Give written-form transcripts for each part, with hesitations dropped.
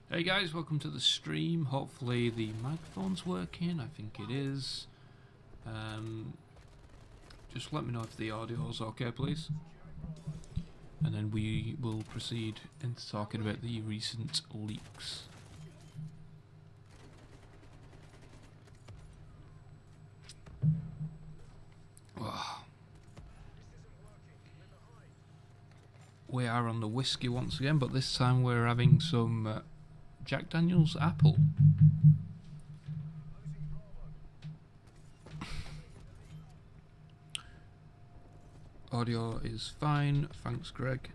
Hey guys, welcome to the stream. Hopefully the microphone's working. I think it is. Just let me know if the audio's okay, please. And then we will proceed into talking about the recent leaks. Oh. We are on the whiskey once again, but this time we're having some Jack Daniel's apple. Audio is fine, thanks Greg.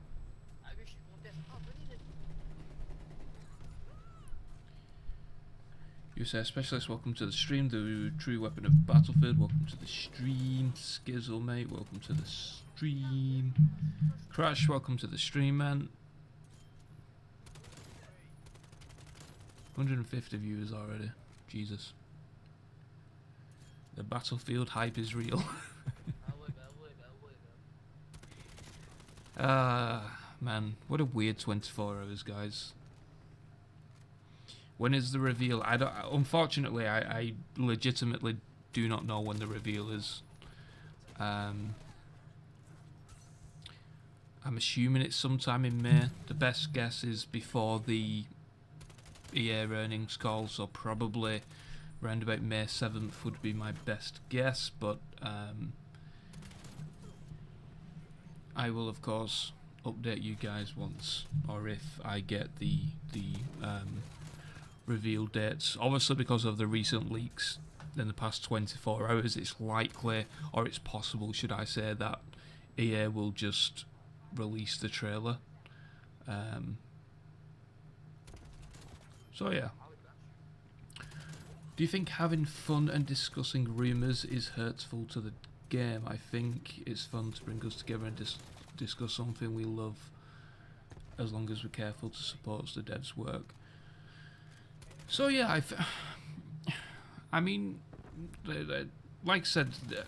You say specialist, welcome to the stream. The true weapon of Battlefield, welcome to the stream. Skizzle mate, welcome to the stream. Crash, welcome to the stream, man. 150 viewers already. Jesus. The Battlefield hype is real. Man, what a weird 24 hours, guys. When is the reveal? Unfortunately, I legitimately do not know when the reveal is. I'm assuming it's sometime in May. The best guess is before the EA earnings call, so probably around about May 7th would be my best guess, but I will of course update you guys once or if I get the reveal dates. Obviously, because of the recent leaks in the past 24 hours, it's likely, or it's possible, should I say, that EA will just release the trailer. So yeah. Do you think having fun and discussing rumours is hurtful to the game? I think it's fun to bring us together and discuss something we love, as long as we're careful to support the devs' work. So yeah, I mean, like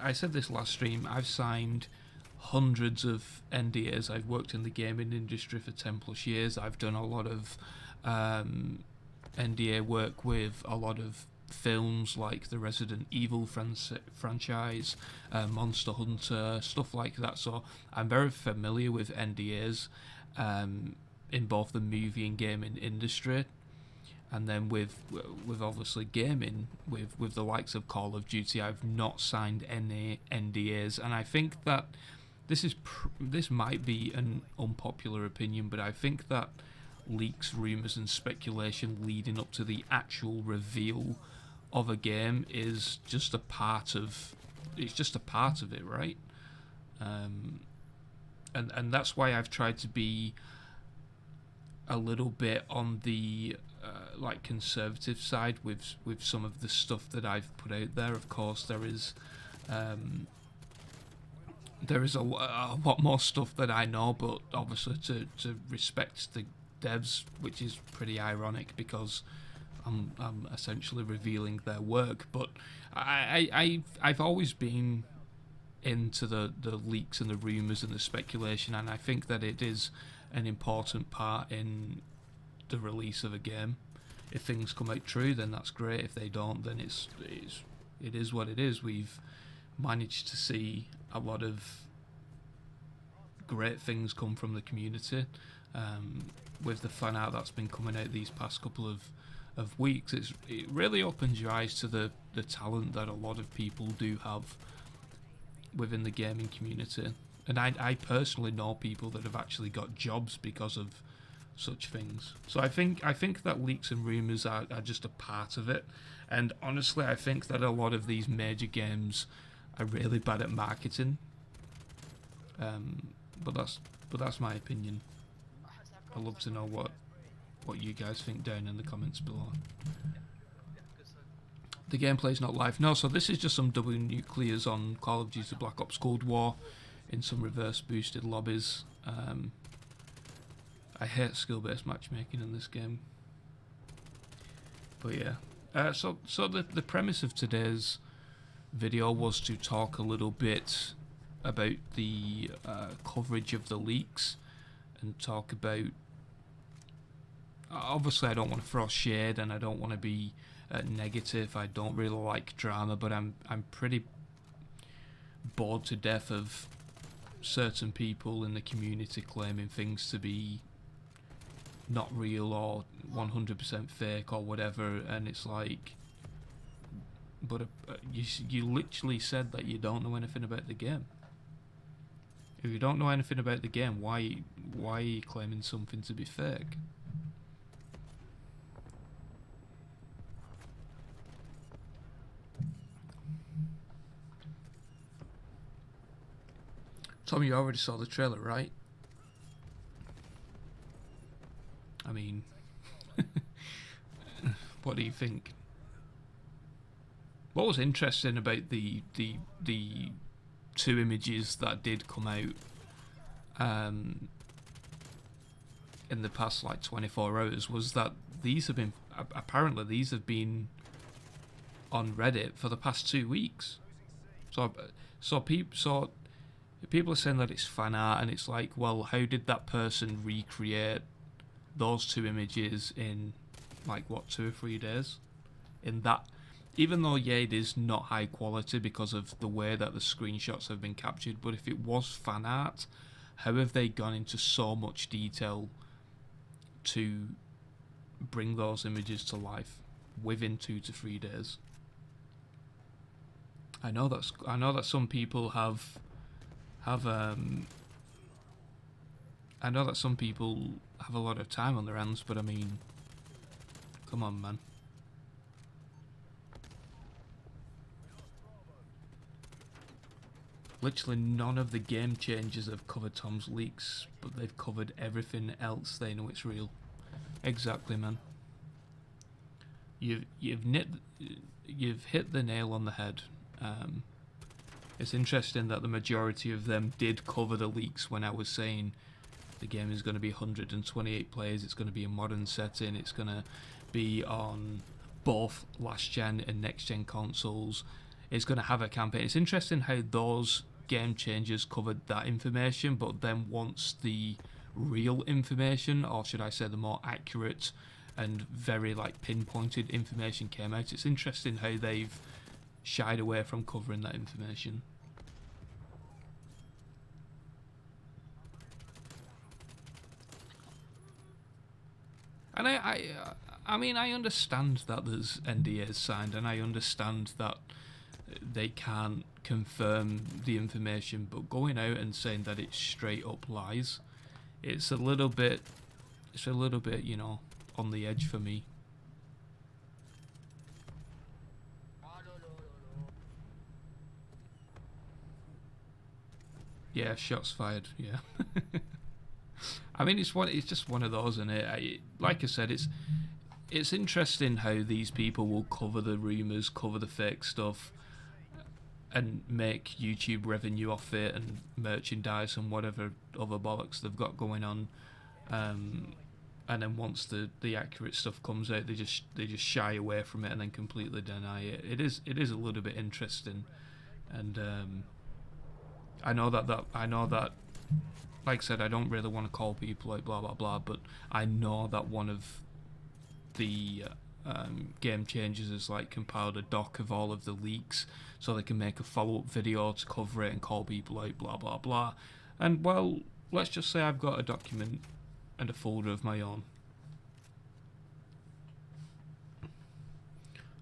I said this last stream, I've signed hundreds of NDAs. I've worked in the gaming industry for 10+ years. I've done a lot of NDA work with a lot of films like the Resident Evil franchise, Monster Hunter, stuff like that. So I'm very familiar with NDAs in both the movie and gaming industry. And then with obviously gaming, with the likes of Call of Duty, I've not signed any NDAs, and I think that this might be an unpopular opinion, but I think that leaks, rumours and speculation leading up to the actual reveal of a game is just a part of it, right? And that's why I've tried to be a little bit on the like conservative side with some of the stuff that I've put out there. Of course, there is a lot more stuff that I know, but obviously to respect the devs, which is pretty ironic because I'm essentially revealing their work. But I've always been into the leaks and the rumours and the speculation, and I think that it is an important part in the release of a game. If things come out true, then that's great. If they don't, then it is what it is. We've managed to see a lot of great things come from the community. With the fan art that's been coming out these past couple of weeks, it really opens your eyes to the talent that a lot of people do have within the gaming community. And I personally know people that have actually got jobs because of such things. So I think that leaks and rumours are just a part of it. And honestly, I think that a lot of these major games are really bad at marketing. But that's my opinion. I'd love to know what you guys think down in the comments below. The gameplay's not live. No, so this is just some double nuclears on Call of Duty Black Ops Cold War in some reverse boosted lobbies. I hate skill-based matchmaking in this game. But yeah. So the premise of today's video was to talk a little bit about the coverage of the leaks and talk about obviously I don't want to throw shade and I don't want to be negative. I don't really like drama, but I'm pretty bored to death of certain people in the community claiming things to be not real or 100% fake or whatever, and it's like, but you literally said that you don't know anything about the game. If you don't know anything about the game, why are you claiming something to be fake? Tom, you already saw the trailer, right? I mean, what do you think? What was interesting about the two images that did come out in the past like 24 hours was that these have been on Reddit for the past 2 weeks. So people are saying that it's fan art, and it's like, well, how did that person recreate those two images in like what, 2 or 3 days? In that, even though it is not high quality because of the way that the screenshots have been captured, but if it was fan art, how have they gone into so much detail to bring those images to life within 2 to 3 days? I know that some people have I know that some people have a lot of time on their hands, but I mean, come on, man. Literally none of the game changers have covered Tom's leaks, but they've covered everything else. They know it's real. Exactly, man. You've hit the nail on the head. It's interesting that the majority of them did cover the leaks when I was saying the game is going to be 128 players, it's going to be a modern setting, it's going to be on both last gen and next gen consoles, it's going to have a campaign. It's interesting how those game changers covered that information, but then once the real information, or should I say the more accurate and very like pinpointed information came out, it's interesting how they've shied away from covering that information. And I mean, I understand that there's NDAs signed, and I understand that they can't confirm the information, but going out and saying that it's straight up lies, it's a little bit, you know, on the edge for me. Yeah, shots fired. Yeah. I mean, it's just one of those, isn't it? Like I said, it's interesting how these people will cover the rumors, cover the fake stuff, and make YouTube revenue off it and merchandise and whatever other bollocks they've got going on. And then once the accurate stuff comes out, they just shy away from it and then completely deny it. It is a little bit interesting, and I know that. Like I said, I don't really want to call people like blah blah blah, but I know that one of the game changers has like compiled a doc of all of the leaks, so they can make a follow-up video to cover it and call people out blah blah blah. And well, let's just say I've got a document and a folder of my own.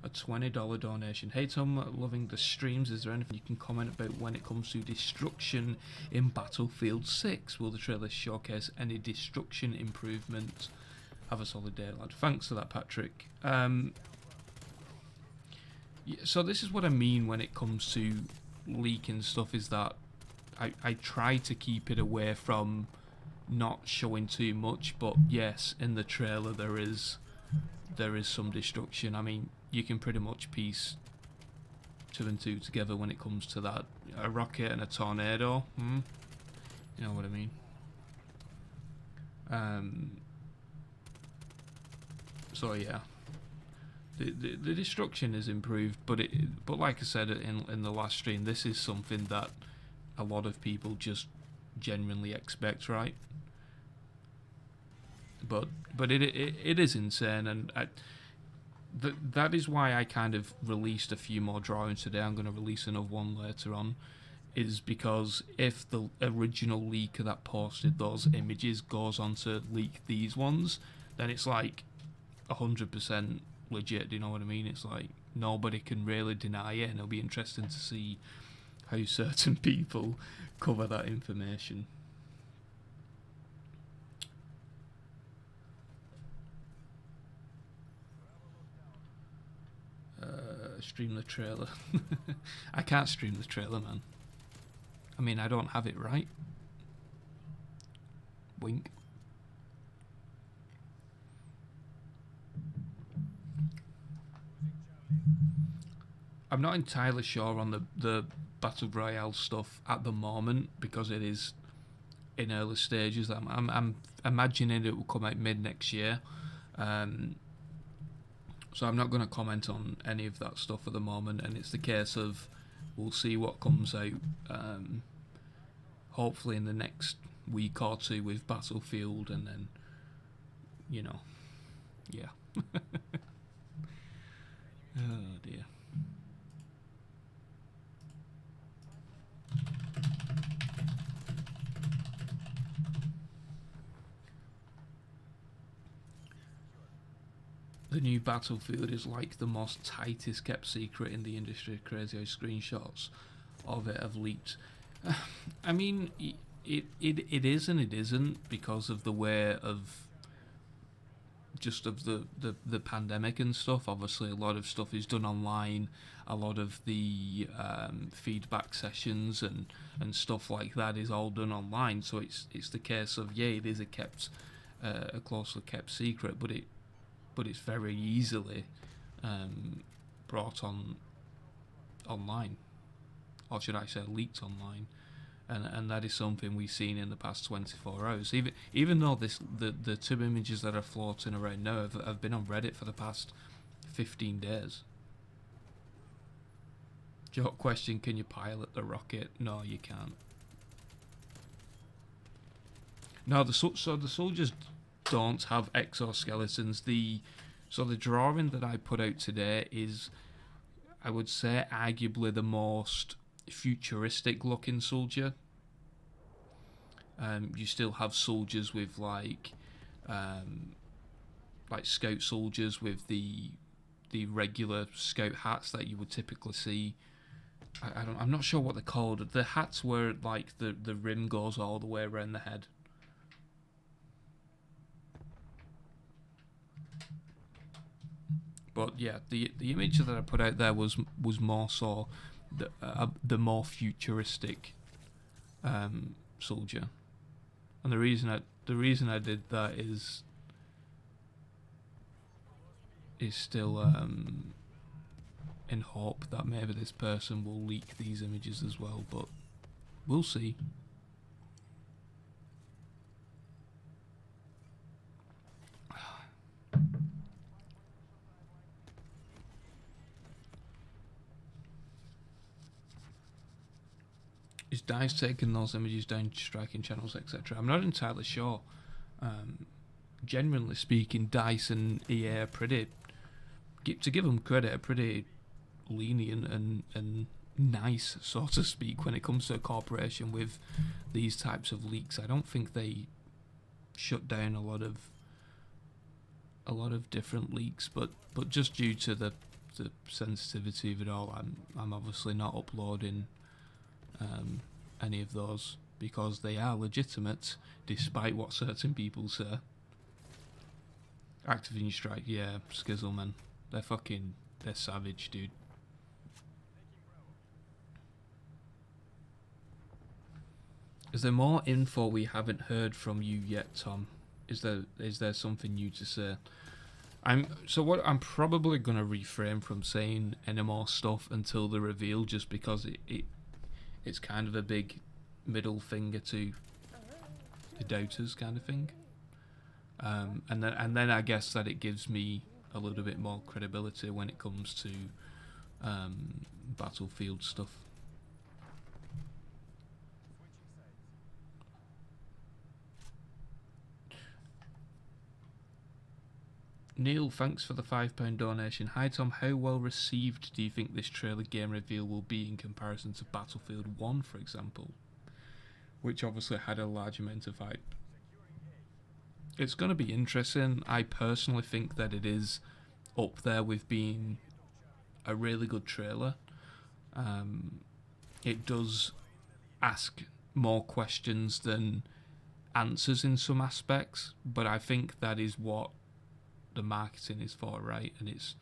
A $20 donation. Hey Tom, loving the streams. Is there anything you can comment about when it comes to destruction in Battlefield 6? Will the trailer showcase any destruction improvements? Have a solid day, lad. Thanks for that, Patrick. So this is what I mean when it comes to leaking stuff, is that I try to keep it away from not showing too much, but yes, in the trailer there is some destruction. I mean, you can pretty much piece 2 and 2 together when it comes to that. A rocket and a tornado. You know what I mean? So yeah, the destruction is improved, but like I said in the last stream, this is something that a lot of people just genuinely expect, right? But but it is insane, and that is why I kind of released a few more drawings today. I'm going to release another one later on, is because if the original leaker that posted those images goes on to leak these ones, then it's like 100% legit. Do you know what I mean? It's like nobody can really deny it, and it'll be interesting to see how certain people cover that information. Stream the trailer. I can't stream the trailer, man. I mean, I don't have it right. Wink. I'm not entirely sure on the Battle Royale stuff at the moment because it is in early stages. I'm imagining it will come out mid next year. So I'm not going to comment on any of that stuff at the moment, and it's the case of we'll see what comes out hopefully in the next week or two with Battlefield, and then, you know, yeah. Oh dear. The new Battlefield is like the most tightest kept secret in the industry. Crazy how screenshots of it have leaked. I mean, it is and it isn't because of the way of just of the pandemic and stuff. Obviously, a lot of stuff is done online. A lot of the feedback sessions and stuff like that is all done online. So it's the case of, yeah, it is a closely kept secret, but it's very easily brought online, or should I say leaked online, and that is something we've seen in the past 24 hours. Even though the two images that are floating around now have been on Reddit for the past 15 days. Joke question: can you pilot the rocket? No, you can't. No, the soldiers don't have exoskeletons. The drawing that I put out today is, I would say, arguably the most futuristic looking soldier. You still have soldiers with like scout soldiers with the regular scout hats that you would typically see. I'm not sure what they're called. The hats where like the rim goes all the way around the head. But yeah, the image that I put out there was more so the more futuristic soldier, and the reason I did that is still in hope that maybe this person will leak these images as well, but we'll see. Is DICE taking those images down, striking channels, etc.? I'm not entirely sure. Generally speaking, DICE and EA are pretty, to give them credit, are pretty lenient and nice, so to speak, when it comes to a corporation with these types of leaks. I don't think they shut down a lot of different leaks, but just due to the sensitivity of it all, I'm obviously not uploading any of those because they are legitimate, despite what certain people say. Activision Strike, yeah, Skizzle, man. They're savage, dude. Is there more info we haven't heard from you yet, Tom? Is there something new to say? I'm probably gonna refrain from saying any more stuff until the reveal, just because it's kind of a big middle finger to the doubters kind of thing. And then I guess that it gives me a little bit more credibility when it comes to Battlefield stuff. Neil, thanks for the £5 donation. Hi Tom, how well received do you think this trailer game reveal will be in comparison to Battlefield 1, for example? Which obviously had a large amount of hype. It's going to be interesting. I personally think that it is up there with being a really good trailer. It does ask more questions than answers in some aspects, but I think that is what the marketing is for, right? And it's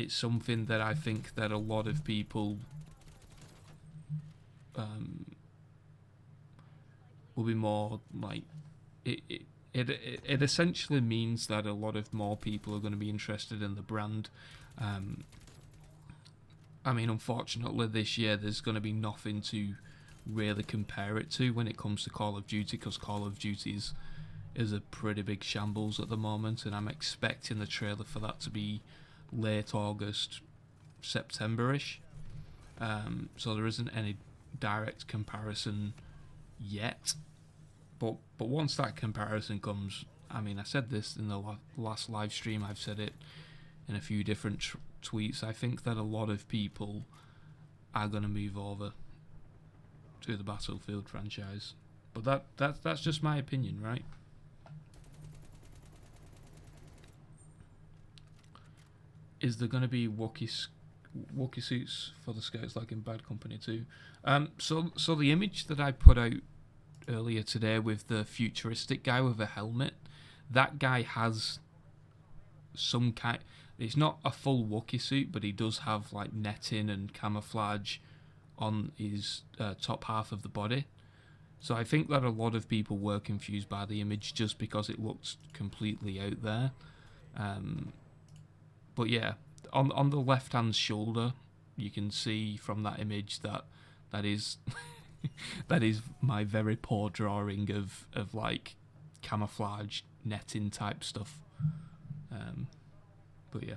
something that I think that a lot of people will be more like it essentially means that a lot of more people are going to be interested in the brand. I mean, unfortunately, this year there's going to be nothing to really compare it to when it comes to Call of Duty, because Call of Duty is a pretty big shambles at the moment, and I'm expecting the trailer for that to be late August, September-ish. So there isn't any direct comparison yet. But once that comparison comes, I mean, I said this in the last live stream, I've said it in a few different tweets, I think that a lot of people are going to move over to the Battlefield franchise. But that's just my opinion, right? Is there going to be Wookiee suits for the Scouts like in Bad Company 2? So the image that I put out earlier today with the futuristic guy with a helmet, that guy has some kind... It's not a full Wookiee suit, but he does have like netting and camouflage on his top half of the body. So I think that a lot of people were confused by the image just because it looked completely out there. But yeah, on the left hand shoulder, you can see from that image that is that is my very poor drawing of like camouflage netting type stuff. But yeah.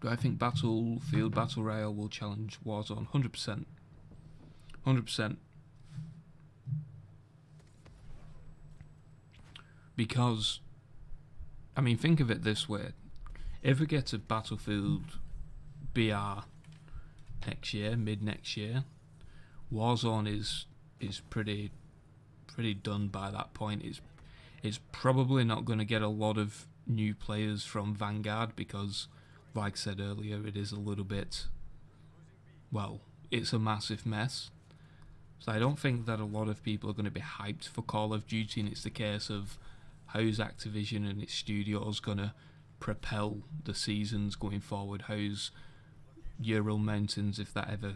Do I think Battlefield Battle Royale will challenge Warzone? 100%. 100%. Because, I mean, think of it this way. If we get to Battlefield BR next year, mid next year, Warzone is pretty done by that point. It's probably not going to get a lot of new players from Vanguard because, like I said earlier, it is a little bit, well, it's a massive mess. So I don't think that a lot of people are going to be hyped for Call of Duty, and it's the case of how's Activision and its studios going to propel the seasons going forward. How's Ural Mountains, if that ever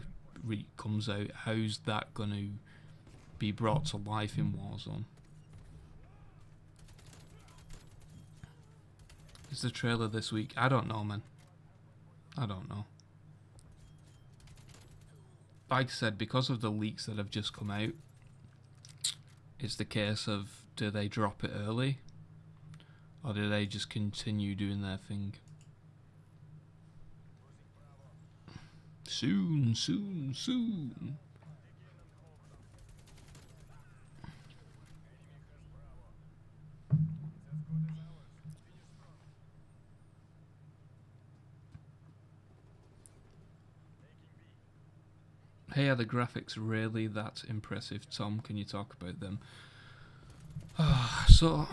comes out, how's that going to be brought to life in Warzone? Is the trailer this week? I don't know, man. I don't know. Like I said, because of the leaks that have just come out, it's the case of, do they drop it early? Or do they just continue doing their thing? Soon, soon, soon. Hey, are the graphics really that impressive, Tom? Can you talk about them? So,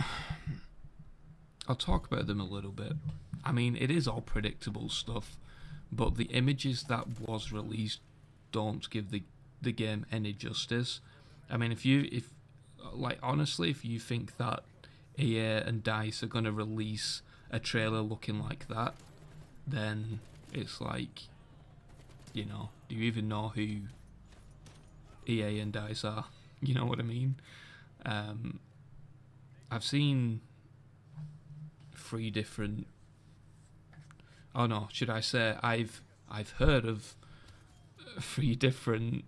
I'll talk about them a little bit. I mean, it is all predictable stuff, but the images that was released don't give the game any justice. I mean, honestly, if you think that EA and DICE are going to release a trailer looking like that, then it's like, you know, do you even know who EA and DICE are? You know what I mean? I've seen 3 different... Oh no, should I say I've heard of 3 different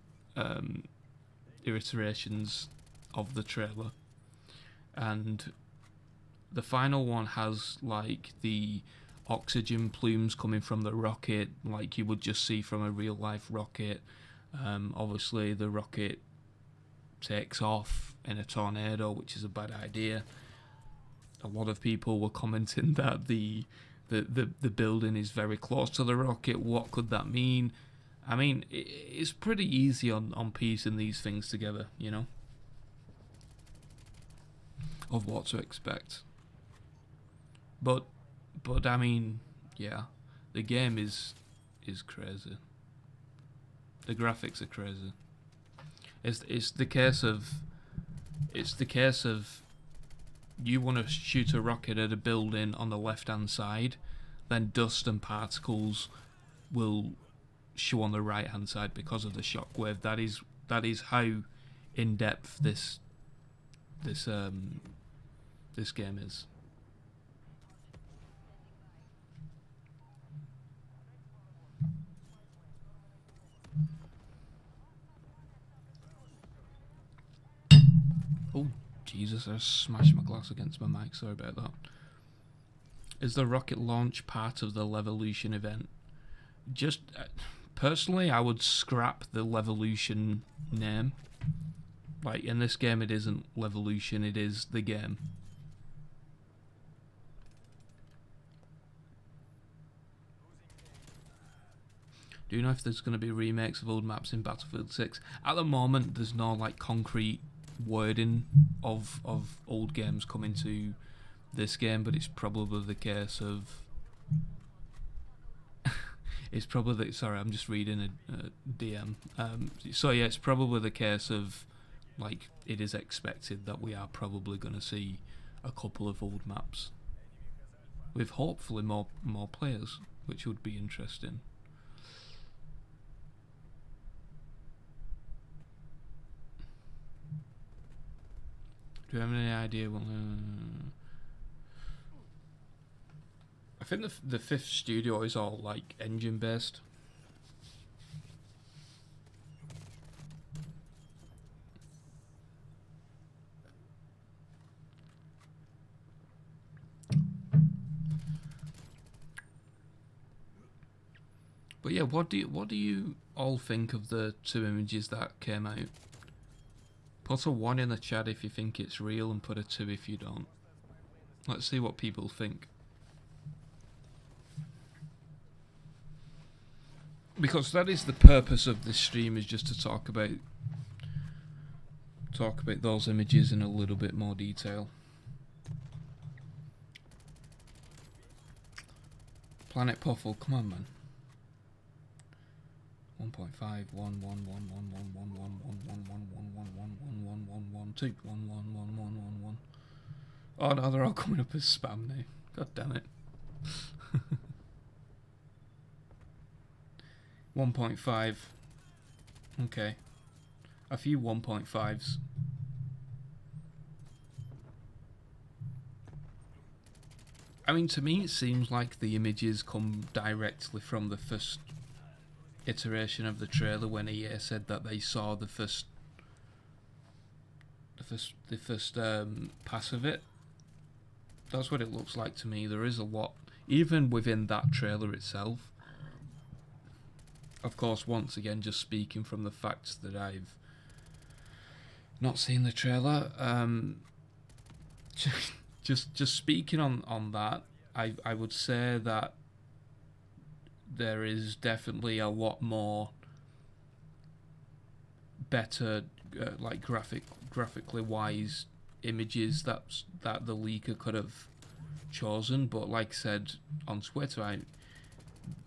iterations of the trailer, and the final one has like the oxygen plumes coming from the rocket, like you would just see from a real life rocket. Obviously the rocket takes off in a tornado, which is a bad idea. A lot of people were commenting that the building is very close to the rocket. What could that mean? I mean, it's pretty easy on piecing these things together, you know, of what to expect. But I mean, yeah, the game is crazy. The graphics are crazy. It's the case of you want to shoot a rocket at a building on the left hand side, then dust and particles will show on the right hand side because of the shockwave. That is how in depth this game is. Oh, Jesus, I smashed my glass against my mic. Sorry about that. Is the rocket launch part of the Levolution event? Just personally, I would scrap the Levolution name. Like, in this game, it isn't Levolution, it is the game. Do you know if there's going to be remakes of old maps in Battlefield 6? At the moment, there's no like concrete wording of old games coming to this game, but it's probably the case of it's probably sorry, I'm just reading a DM. So yeah, it's probably the case of like it is expected that we are probably going to see a couple of old maps with hopefully more players, which would be interesting. Do you have any idea? Well, I think the fifth studio is all like engine based. But yeah, what do you all think of the two images that came out? Put a 1 in the chat if you think it's real, and put a 2 if you don't. Let's see what people think. Because that is the purpose of this stream, is just to talk about those images in a little bit more detail. Planet Puffle, come on, man. 1.5 1 1 1 1 1 1 1 1 1 1 1 1 1 1 1 1 2 1 1 1 1 1 1. Oh no, they're all coming up as spam now. God damn it. 1.5. Okay. A few 1.5s. I mean, to me it seems like the images come directly from the first iteration of the trailer, when EA said that they saw the first pass of it. That's what it looks like to me. There is a lot, even within that trailer itself. Of course, once again, just speaking from the fact that I've not seen the trailer. Just speaking on that, I would say that there is definitely a lot more better like graphically wise images that the leaker could have chosen, but like I said on Twitter,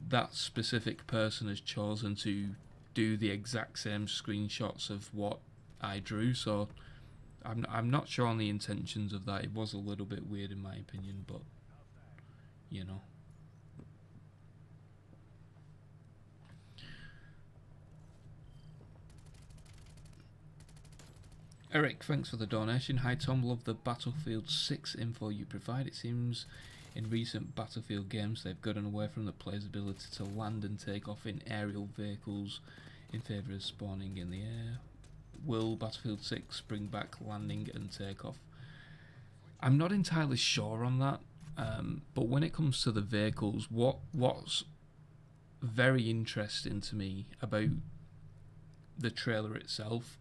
that specific person has chosen to do the exact same screenshots of what I drew, so I'm not sure on the intentions of that. It was a little bit weird in my opinion, but you know. Eric, thanks for the donation. Hi Tom, love the Battlefield 6 info you provide. It seems in recent Battlefield games they've gotten away from the player's ability to land and take off in aerial vehicles in favour of spawning in the air. Will Battlefield 6 bring back landing and takeoff? I'm not entirely sure on that, but when it comes to the vehicles, what's very interesting to me about the trailer itself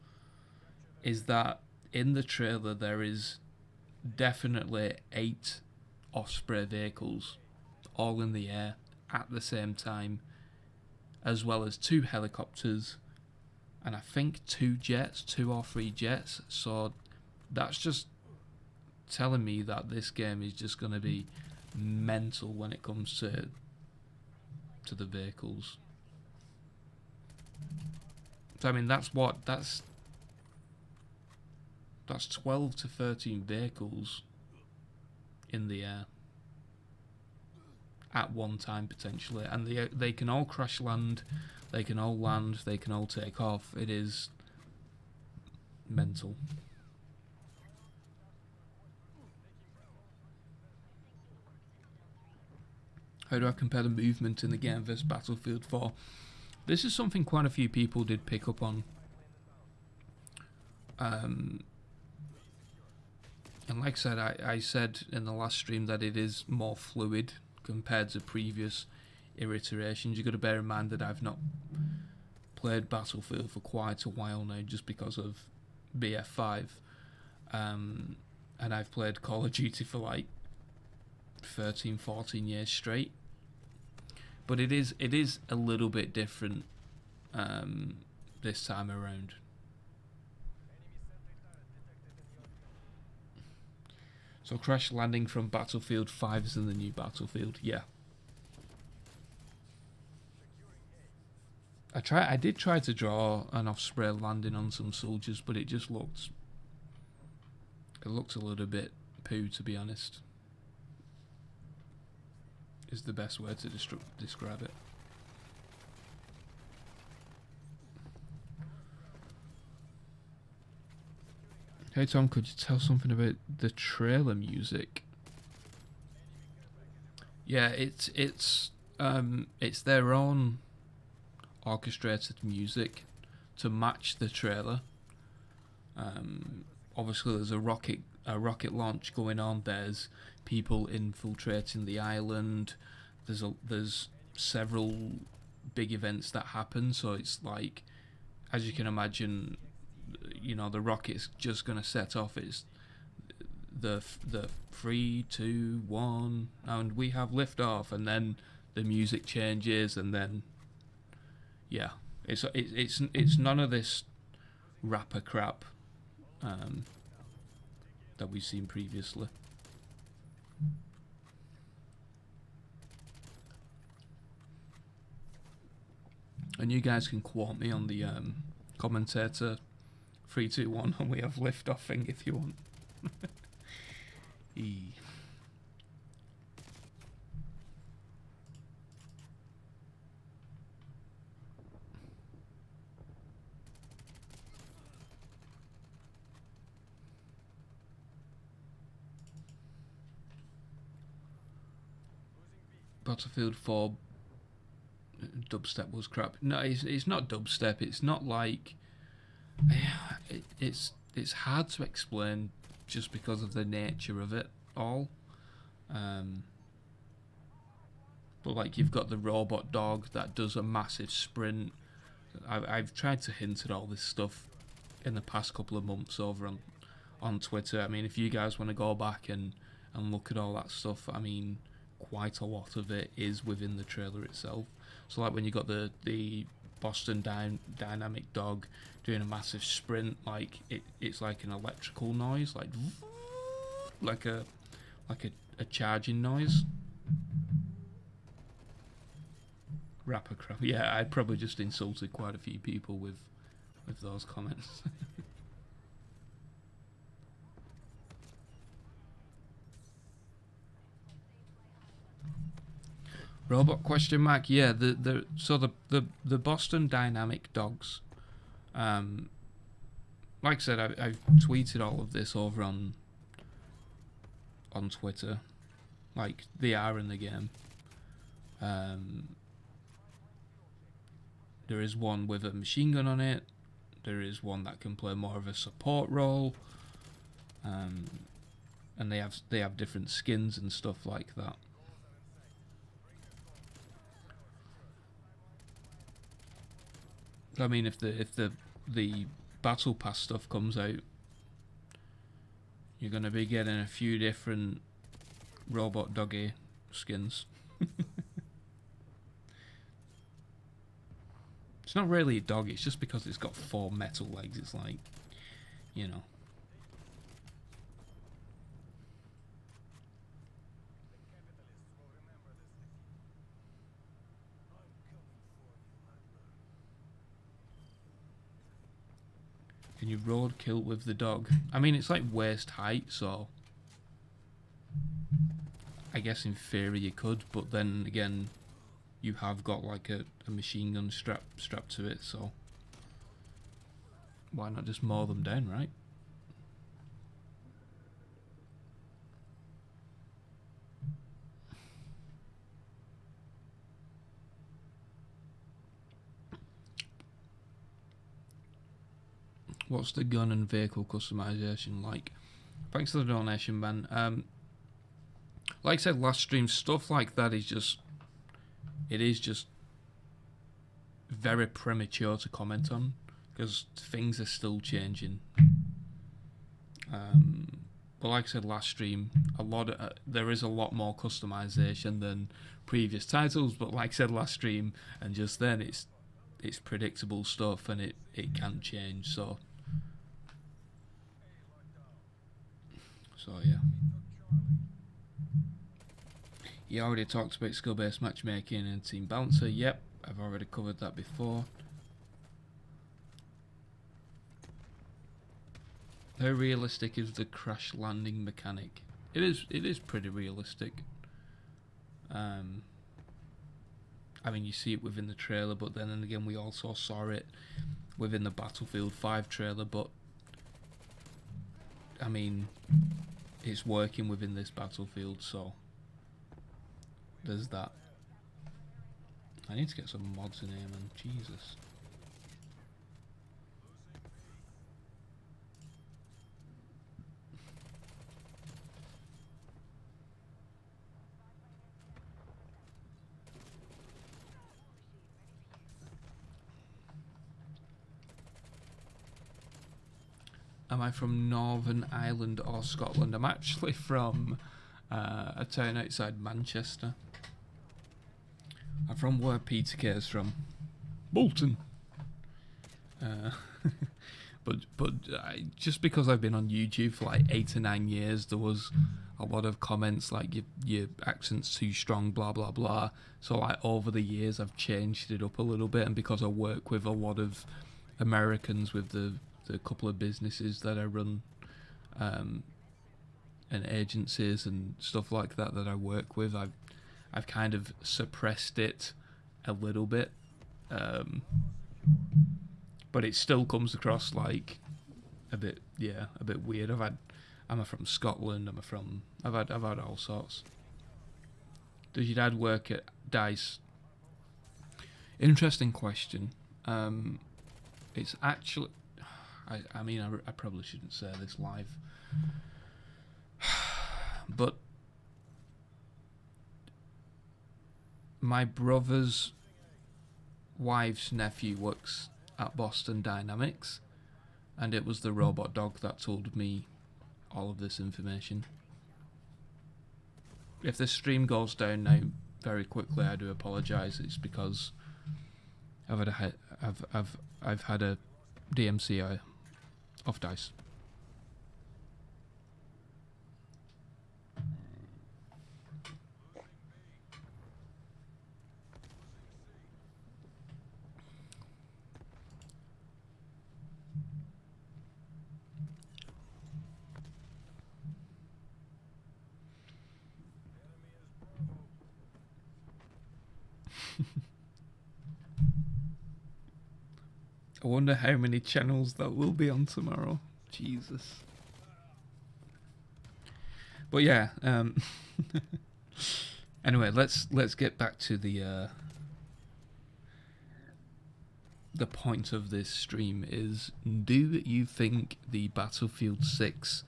is that in the trailer there is definitely 8 Offspring vehicles all in the air at the same time, as well as 2 helicopters and I think 2 jets, 2 or 3 jets. So that's just telling me that this game is just going to be mental when it comes to the vehicles. So I mean that's 12 to 13 vehicles in the air at one time potentially, and they can all crash land, they can all land, they can all take off. It is mental. How do I compare the movement in the game versus Battlefield 4? This is something quite a few people did pick up on. And like I said, I said in the last stream that it is more fluid compared to previous iterations. You've got to bear in mind that I've not played Battlefield for quite a while now, just because of BF5. And I've played Call of Duty for like 13, 14 years straight. But it is a little bit different this time around. So crash landing from Battlefield 5 is in the new Battlefield, yeah. I did try to draw an Offspring landing on some soldiers, but it just looked a little bit poo, to be honest. Is the best way to describe it. Hey Tom, could you tell something about the trailer music? Yeah, it's their own orchestrated music to match the trailer. Obviously, there's a rocket launch going on. There's people infiltrating the island. There's several big events that happen. So it's like, as you can imagine, you know, the rocket's just gonna set off. It's the 3, 2, 1, and we have liftoff, and then the music changes, and then yeah, it's none of this rapper crap that we've seen previously. And you guys can quote me on the commentator 3, 2, 1 and we have liftoff thing if you want. Battlefield 4 dubstep was crap. No, it's not dubstep. It's not like it's hard to explain just because of the nature of it all. But like you've got the robot dog that does a massive sprint. I've tried to hint at all this stuff in the past couple of months over on Twitter. I mean, if you guys want to go back and look at all that stuff, I mean, quite a lot of it is within the trailer itself. So like when you got the Boston dynamic dog doing a massive sprint, like it's like an electrical noise, like a charging noise. Rapper crap. Yeah, I probably just insulted quite a few people with those comments. Robot question mark? Yeah, the Boston Dynamic dogs. Like I said, I've tweeted all of this over on Twitter. Like they are in the game. There is one with a machine gun on it. There is one that can play more of a support role. And they have different skins and stuff like that. I mean, if the battle pass stuff comes out You're going to be getting a few different robot doggy skins. It's not really a dog, it's just because it's got 4 metal legs. It's like, you know. Can you roadkill with the dog? I mean, it's like waist height, so I guess in theory you could, but then again, you have got like a machine gun strapped to it, so why not just mow them down, right? What's the gun and vehicle customization like? Thanks for the donation, man. Like I said last stream, stuff like that is just, it is just very premature to comment on because things are still changing. But like I said last stream, there is a lot more customization than previous titles. But like I said last stream, and just then, it's predictable stuff and it can change. So yeah. You already talked about skill-based matchmaking and team balancer. Yep, I've already covered that before. How realistic is the crash landing mechanic? It is pretty realistic. I mean, you see it within the trailer, but then again, we also saw it within the Battlefield 5 trailer. But I mean, it's working within this Battlefield, so there's that. I need to get some mods in here, man. Jesus. Am I from Northern Ireland or Scotland? I'm actually from a town outside Manchester. I'm from where Peter Kay is from, Bolton. But just because I've been on YouTube for like 8 or 9 years, there was a lot of comments like your accent's too strong, blah blah blah. So like over the years, I've changed it up a little bit, and because I work with a lot of Americans with the couple of businesses that I run, and agencies and stuff like that I work with, I've kind of suppressed it a little bit, but it still comes across like a bit weird. I'm from Scotland. I've had all sorts. Does your dad work at DICE? Interesting question. It's actually, I mean, I probably shouldn't say this live, but my brother's wife's nephew works at Boston Dynamics, and it was the robot dog that told me all of this information. If this stream goes down now very quickly, I do apologise. It's because I've had a DMC off DICE. I wonder how many channels that will be on tomorrow. Jesus. But yeah, anyway, let's get back to the point of this stream is, do you think the Battlefield 6,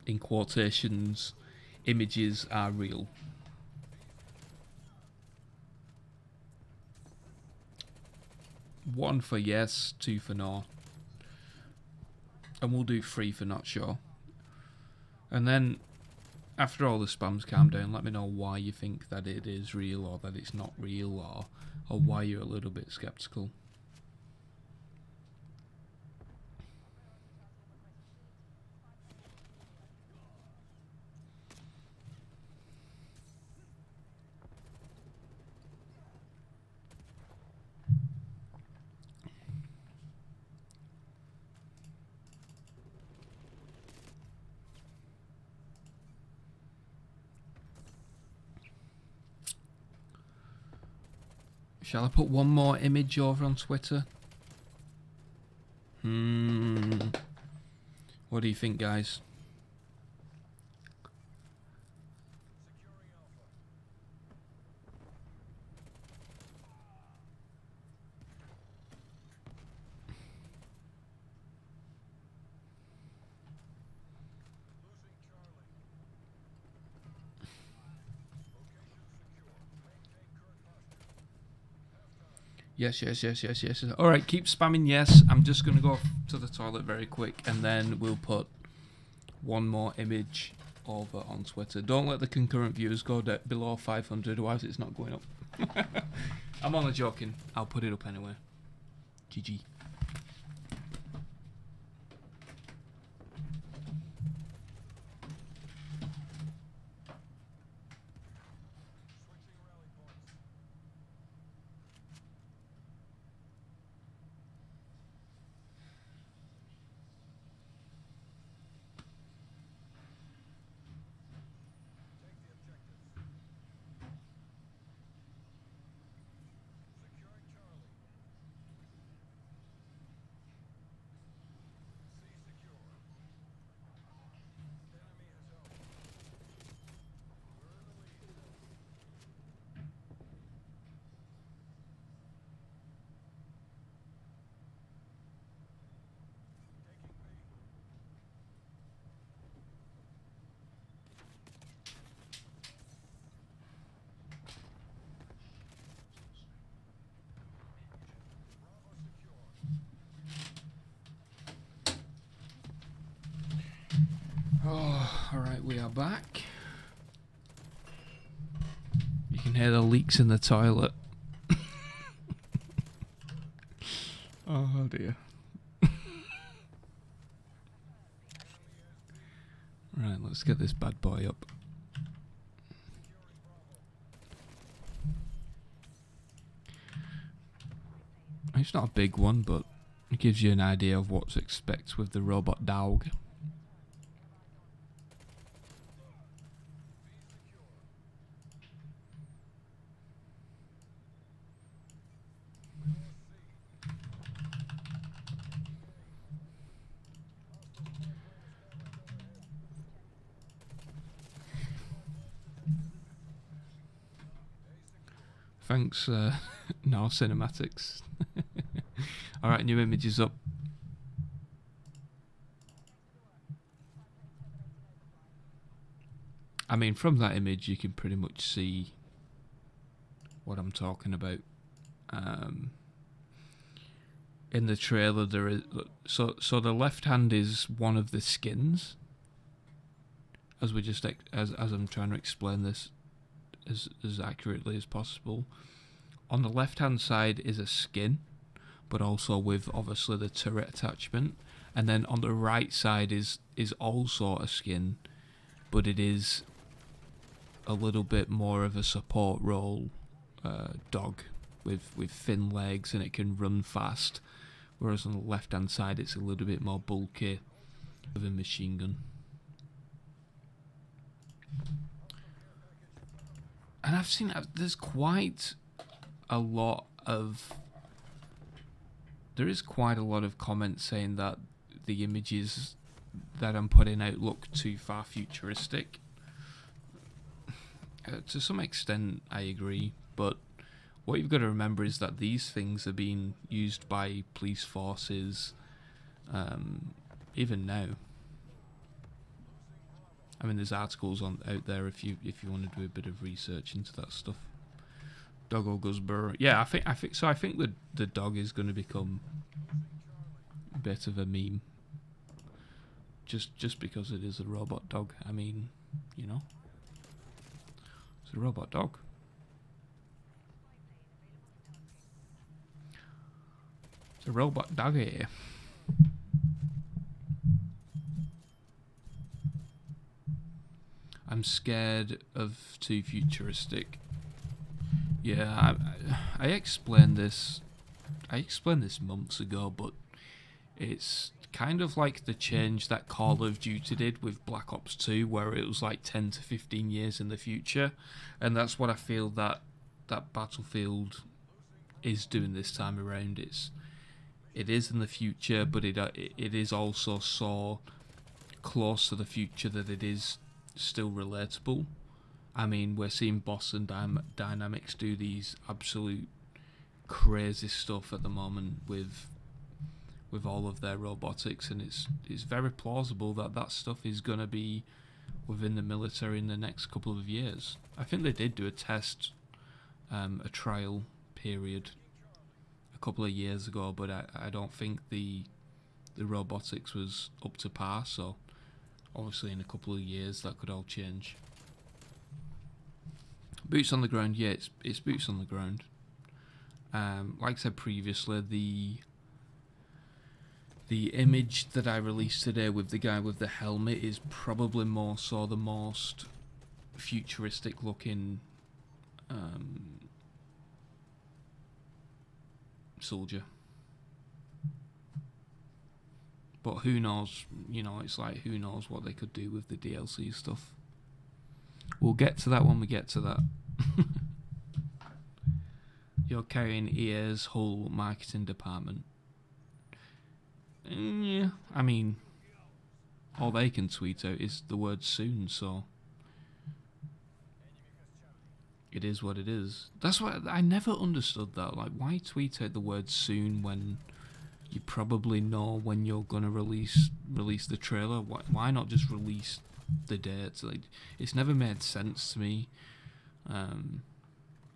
in quotations, images are real? One for yes, 2 for no. And we'll do 3 for not sure. And then, after all the spam's calmed down, let me know why you think that it is real or that it's not real, or why you're a little bit skeptical. Shall I put one more image over on Twitter? What do you think, guys? Yes. Alright, keep spamming yes. I'm just going to go to the toilet very quick, and then we'll put one more image over on Twitter. Don't let the concurrent viewers go below 500, otherwise it's not going up. I'm only joking. I'll put it up anyway. GG. Oh, alright, we are back. You can hear the leaks in the toilet. Oh dear. Right, let's get this bad boy up. It's not a big one, but it gives you an idea of what to expect with the robot dog. Thanks, no cinematics. Alright, new image is up. I mean, from that image you can pretty much see what I'm talking about. In the trailer there is... So the left hand is one of the skins. As we just... As I'm trying to explain this as accurately as possible. On the left hand side is a skin, but also with obviously the turret attachment, and then on the right side is also a skin, but it is a little bit more of a support role dog with thin legs, and it can run fast, whereas on the left hand side it's a little bit more bulky with a machine gun. And I've seen there's quite a lot of... There is quite a lot of comments saying that the images that I'm putting out look too far futuristic. To some extent, I agree, but what you've got to remember is that these things are being used by police forces even now. I mean, there's articles out there if you want to do a bit of research into that stuff. Doggo goes burr. Yeah, I think the dog is going to become a bit of a meme. just because it is a robot dog. I mean, you know, it's a robot dog. It's a robot doggy. I'm scared of too futuristic. Yeah, I explained this. I explained this months ago, but it's kind of like the change that Call of Duty did with Black Ops 2, where it was like 10 to 15 years in the future, and that's what I feel that Battlefield is doing this time around. It is in the future, but it is also so close to the future that it is still relatable. I mean, we're seeing Boston Dynamics do these absolute crazy stuff at the moment with all of their robotics, and it's very plausible that stuff is going to be within the military in the next couple of years. I think they did do a test, a trial period a couple of years ago, but I don't think the robotics was up to par, so obviously in a couple of years that could all change. Boots on the ground, yeah, it's boots on the ground. Like I said previously, the image that I released today with the guy with the helmet is probably more so the most futuristic looking soldier. But who knows, you know, it's like who knows what they could do with the DLC stuff. We'll get to that when we get to that. You're carrying EA's whole marketing department. Yeah, I mean, all they can tweet out is the word soon, so it is what it is. That's why I never understood that. Like, why tweet out the word soon when you probably know when you're gonna release the trailer? Why not just release the date? Like, it's never made sense to me.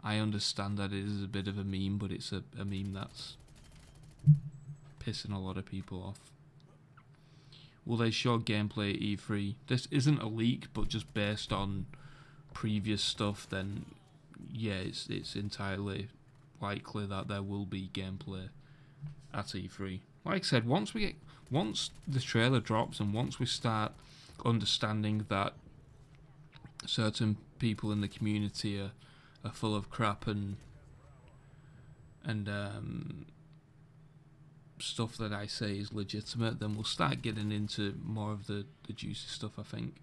I understand that it is a bit of a meme, but it's a meme that's pissing a lot of people off. Will they show gameplay at E3? This isn't a leak, but just based on previous stuff, then yeah, it's entirely likely that there will be gameplay at E3. Like I said, once the trailer drops and once we start understanding that certain people in the community are full of crap and stuff that I say is legitimate, then we'll start getting into more of the juicy stuff, I think.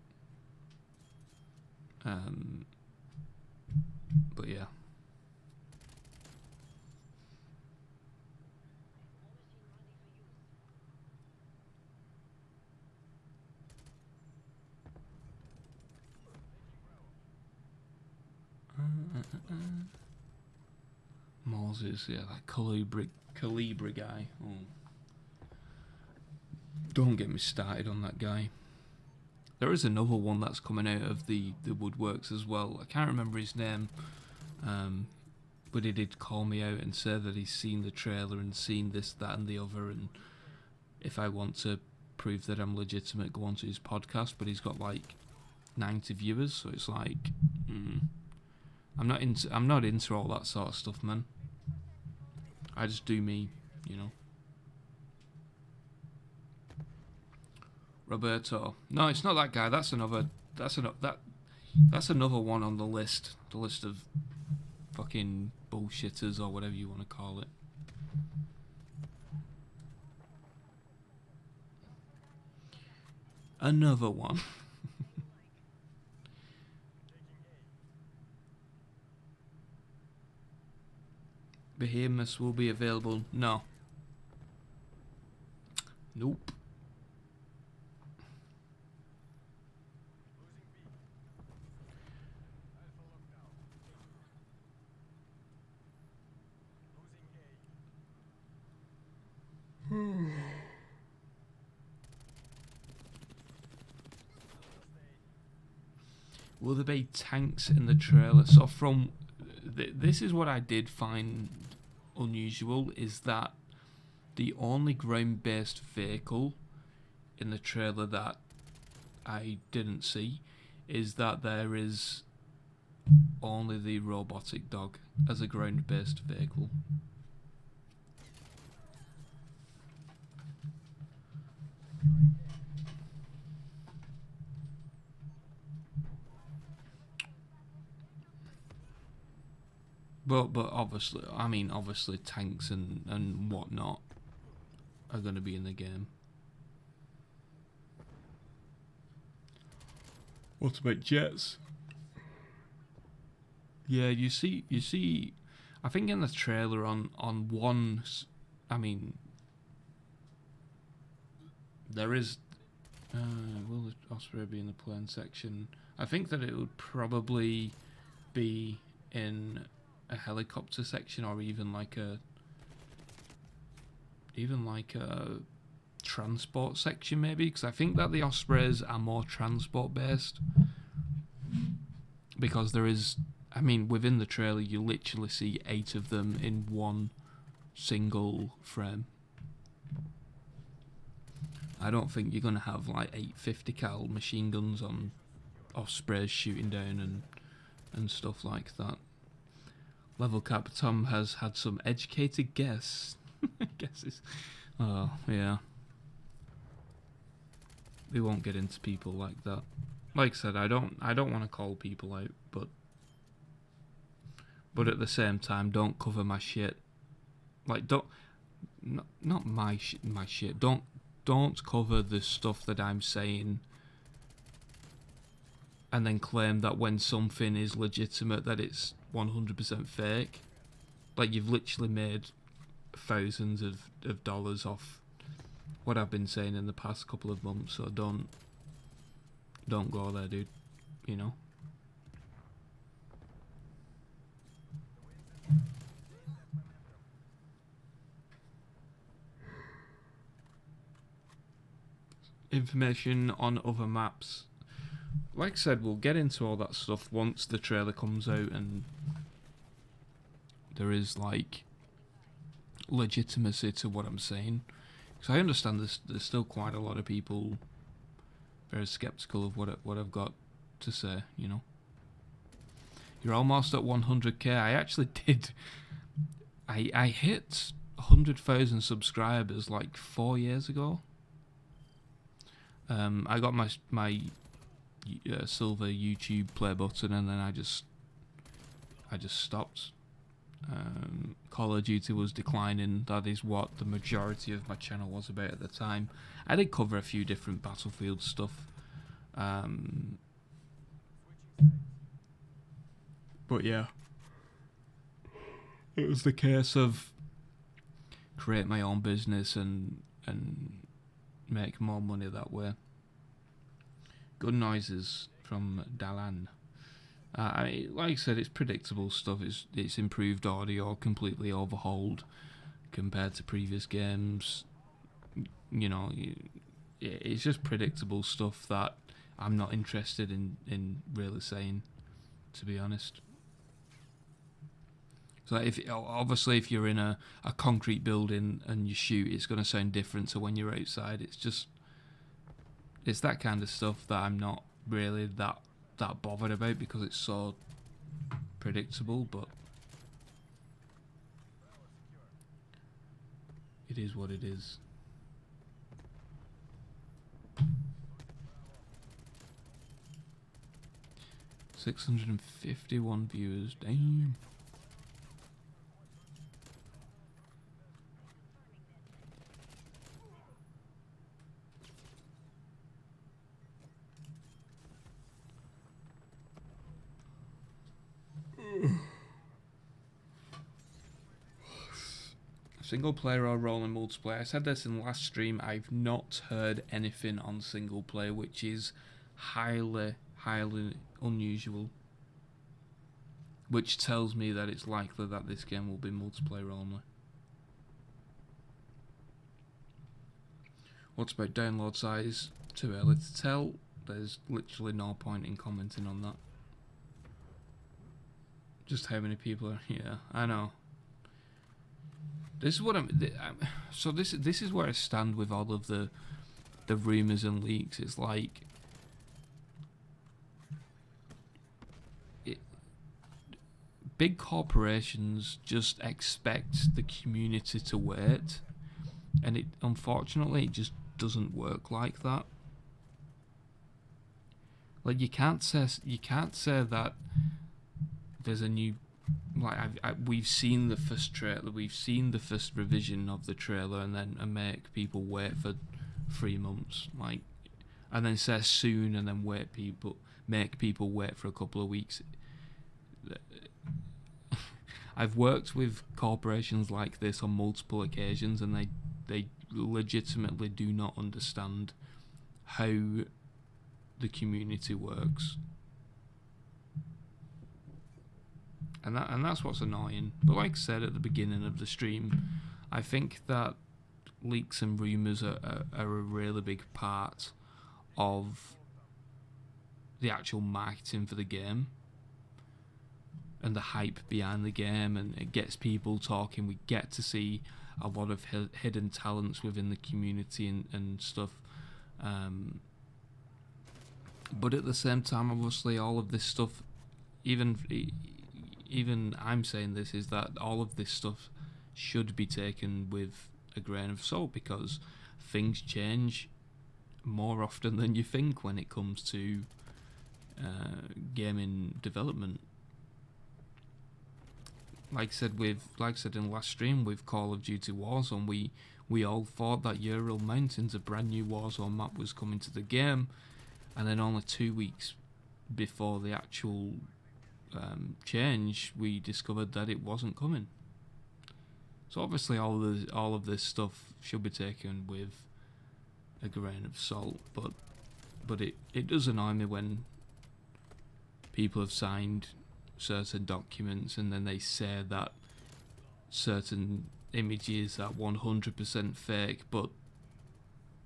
But yeah. Moses, yeah, that Calibri guy. Oh. Don't get me started on that guy. There is another one that's coming out of the woodworks as well. I can't remember his name, but he did call me out and say that he's seen the trailer and seen this, that, and the other. And if I want to prove that I'm legitimate, go onto his podcast. But he's got like 90 viewers, so it's like, I'm not into all that sort of stuff, man. I just do me, you know. Roberto. No, it's not that guy. That's another one on the list. The list of fucking bullshitters or whatever you want to call it. Another one. Behemoths will be available. No. Nope. Will there be tanks in the trailer? So from this is what I did find unusual, is that the only ground-based vehicle in the trailer that I didn't see is that there is only the robotic dog as a ground-based vehicle. But obviously, I mean, obviously tanks and whatnot are going to be in the game. What about jets? Yeah, you see, I think in the trailer on one, I mean, there is, will the Osprey be in the plane section? I think that it would probably be in a helicopter section, or even like a transport section maybe, because I think that the Ospreys are more transport based, because there is, I mean, within the trailer you literally see 8 of them in one single frame. I don't think you're going to have like 850 cal machine guns on Ospreys shooting down and stuff like that. Level Cap Tom has had some educated guesses. Oh, yeah. We won't get into people like that. Like I said, I don't want to call people out, but at the same time, don't cover my shit. Like, not my shit. Don't cover the stuff that I'm saying and then claim that when something is legitimate that it's 100% fake. Like, you've literally made thousands of dollars off what I've been saying in the past couple of months, so don't go there, dude. You know? Information on other maps. Like I said, we'll get into all that stuff once the trailer comes out and there is like legitimacy to what I'm saying. Because I understand there's still quite a lot of people very skeptical of what I've got to say, you know. You're almost at 100k. I actually did. I hit 100,000 subscribers like 4 years ago. I got my silver YouTube play button, and then I just stopped. Call of Duty was declining. That is what the majority of my channel was about at the time. I did cover a few different Battlefield stuff, but yeah, it was the case of create my own business and make more money that way. Good noises from Dalan. Like I said, it's predictable stuff. It's improved audio, completely overhauled compared to previous games. You know, it's just predictable stuff that I'm not interested in really saying, to be honest. So obviously if you're in a concrete building and you shoot, it's going to sound different to when you're outside. It's that kind of stuff that I'm not really that bothered about because it's so predictable, but it is what it is. $651 viewers, damn. Single player or rolling multiplayer. I said this in the last stream. I've not heard anything on single player, which is highly unusual. Which tells me that it's likely that this game will be multiplayer only. What's about download size? Too early to tell. There's literally no point in commenting on that. Just how many people are here. I know. This is what this is where I stand with all of the rumours and leaks. It's like, big corporations just expect the community to wait, and it unfortunately it just doesn't work like that. Like you can't say that there's a new, like we've seen the first trailer, we've seen the first revision of the trailer, and then make people wait for 3 months, like, and then say soon, and then make people wait for a couple of weeks. I've worked with corporations like this on multiple occasions, and they legitimately do not understand how the community works, and that's what's annoying. But like I said at the beginning of the stream, I think that leaks and rumours are a really big part of the actual marketing for the game and the hype behind the game, and it gets people talking. We get to see a lot of hidden talents within the community and stuff, but at the same time, obviously all of this stuff, even I'm saying this, is that all of this stuff should be taken with a grain of salt, because things change more often than you think when it comes to gaming development. Like I said in the last stream with Call of Duty Warzone, we all thought that Ural Mountains, a brand new Warzone map, was coming to the game, and then only 2 weeks before the actual change, we discovered that it wasn't coming. So obviously all of this stuff should be taken with a grain of salt, but it does annoy me when people have signed certain documents and then they say that certain images are 100% fake, but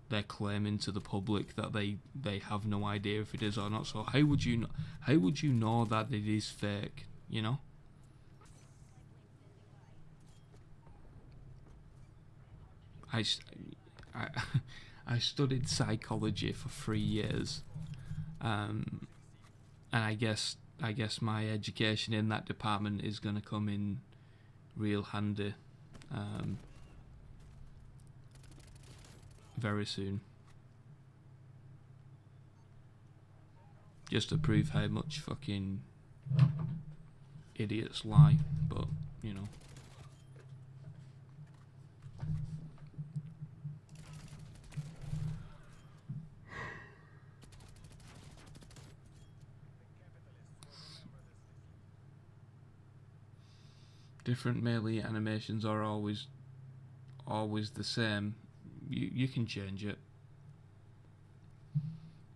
they're claiming to the public that they have no idea if it is or not. So how would you know that it is fake, you know? I studied psychology for 3 years, and I guess my education in that department is going to come in real handy very soon, just to prove how much fucking idiots lie. But you know, different melee animations are always the same. You can change it.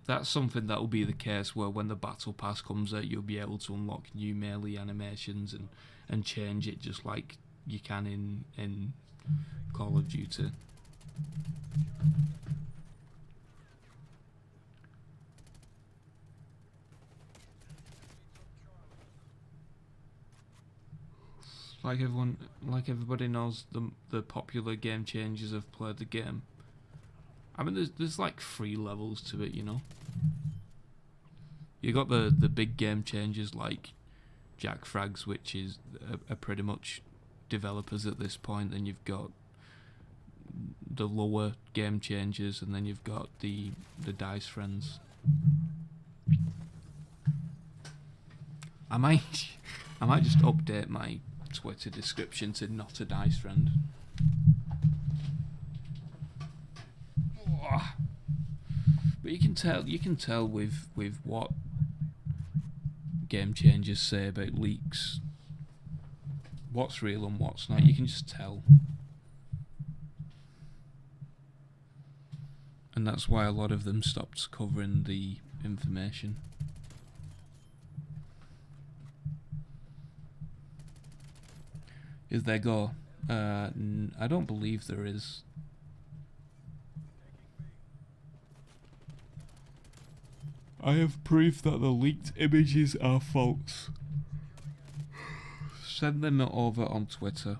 That's something that will be the case where when the battle pass comes out, you'll be able to unlock new melee animations and change it just like you can in Call of Duty. Like everybody knows, the popular game changers have played the game. I mean, there's like 3 levels to it, you know. You got the big game changers like Jack Frags, which are pretty much developers at this point. Then you've got the lower game changers, and then you've got the Dice Friends. I might just update my Twitter description to not a Dice Friend. But you can tell with what game changers say about leaks, what's real and what's not. You can just tell, and that's why a lot of them stopped covering the information. Is there gore? I don't believe there is. I have proof that the leaked images are false. Send them over on Twitter.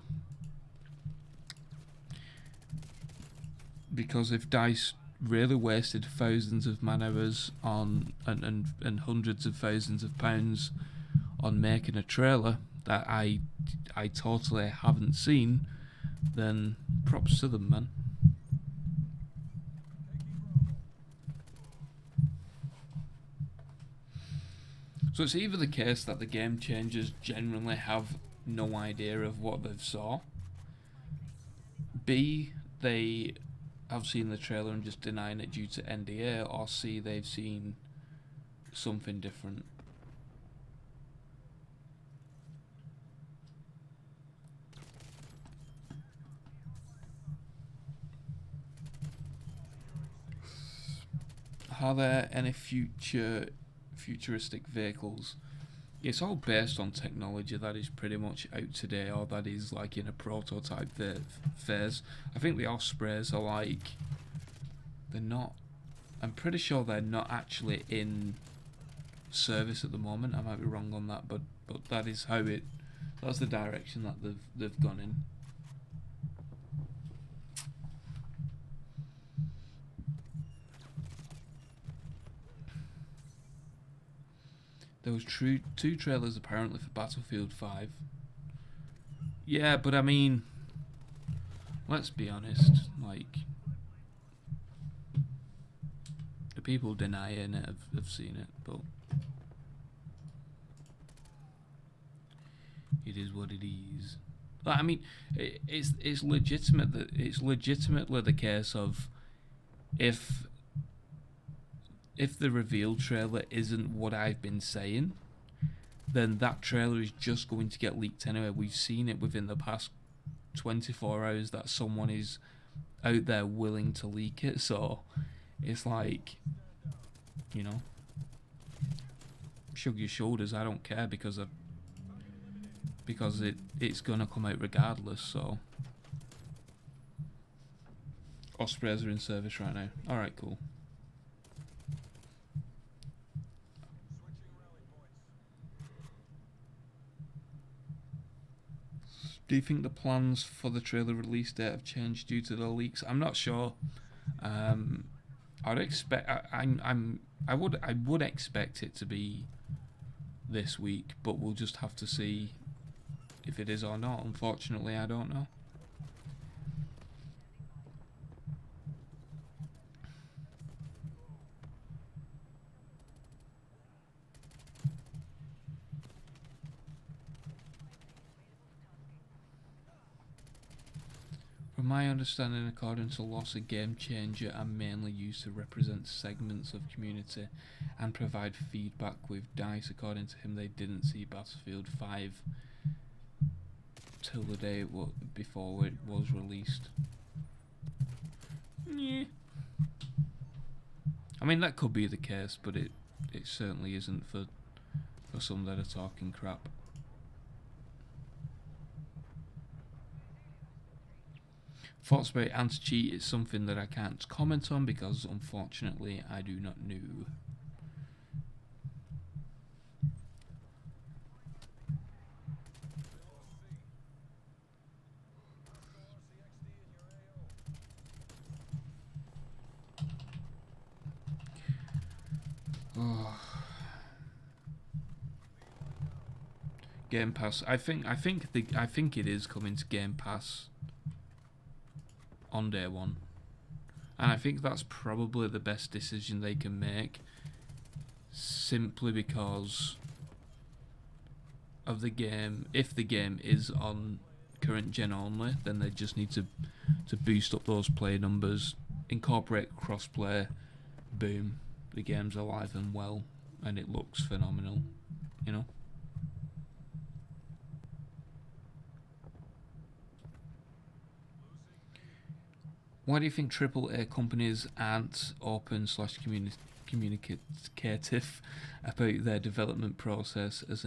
Because if DICE really wasted thousands of man hours on and hundreds of thousands of pounds on making a trailer that I totally haven't seen, then props to them, man. So it's either the case that the game changers generally have no idea of what they've saw, B, they have seen the trailer and just denying it due to NDA, or C, they've seen something different. Are there any futuristic vehicles? It's all based on technology that is pretty much out today, or that is like in a prototype phase. I think the Ospreys are like, they're not, I'm pretty sure they're not actually in service at the moment. I might be wrong on that, but that is how that's the direction that they've gone in. There was two trailers apparently for Battlefield 5. Yeah, but I mean, let's be honest, like, the people denying it have seen it, but it is what it is. Like, I mean, it's legitimate that it's legitimately the case of if the reveal trailer isn't what I've been saying, then that trailer is just going to get leaked anyway. We've seen it within the past 24 hours that someone is out there willing to leak it, so it's like, you know, shrug your shoulders, I don't care, because it's gonna come out regardless. So Ospreys are in service right now. Alright, cool. Do you think the plans for the trailer release date have changed due to the leaks? I'm not sure. I'd expect I would expect it to be this week, but we'll just have to see if it is or not. Unfortunately, I don't know. From my understanding, according to Loss, a game changer are mainly used to represent segments of community and provide feedback with DICE. According to him, they didn't see Battlefield 5 till the day before it was released. Yeah. I mean, that could be the case, but it certainly isn't for some that are talking crap. Thoughts about anti-cheat is something that I can't comment on because unfortunately I do not know. Oh. Game Pass. I think it is coming to Game Pass on day one, and I think that's probably the best decision they can make, simply because of the game. If the game is on current gen only, then they just need to boost up those play numbers, incorporate crossplay, boom, the game's alive and well, and it looks phenomenal, you know. Why do you think AAA companies aren't open/communicative about their development process as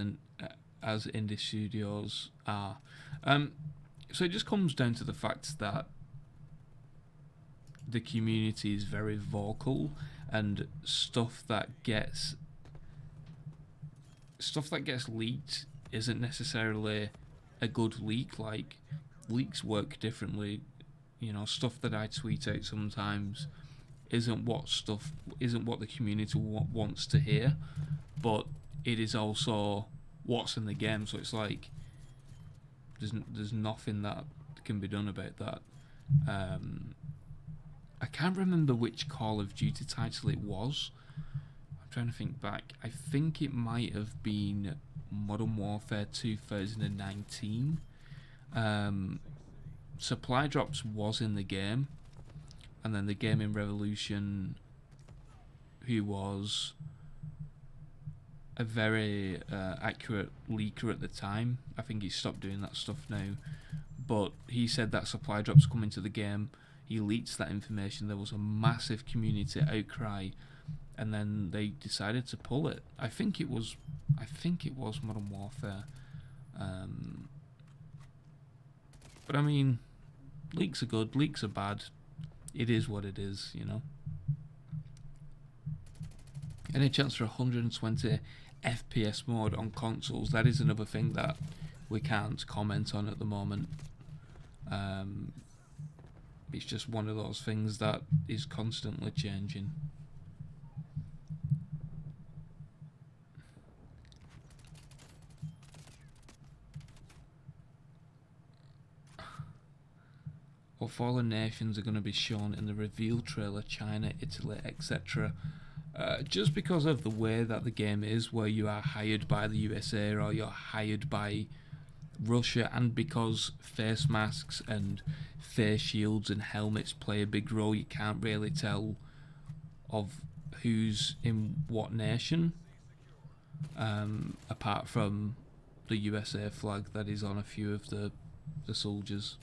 indie studios are? So it just comes down to the fact that the community is very vocal, and stuff that gets leaked isn't necessarily a good leak. Like, leaks work differently. You know, stuff that I tweet out sometimes isn't what the community wants to hear, but it is also what's in the game. So it's like there's nothing that can be done about that. I can't remember which Call of Duty title it was. I'm trying to think back. I think it might have been Modern Warfare 2019. Supply drops was in the game, and then the Gaming Revolution, who was a very accurate leaker at the time, I think he stopped doing that stuff now, but he said that supply drops come into the game. He leaked that information. There was a massive community outcry, and then they decided to pull it. I think it was Modern Warfare. But I mean, leaks are good, leaks are bad. It is what it is, you know. Any chance for 120 FPS mode on consoles? That is another thing that we can't comment on at the moment. It's just one of those things that is constantly changing. What foreign nations are going to be shown in the reveal trailer? China, Italy, etc. Just because of the way that the game is, where you are hired by the USA or you're hired by Russia, and because face masks and face shields and helmets play a big role, you can't really tell of who's in what nation, apart from the USA flag that is on a few of the soldiers.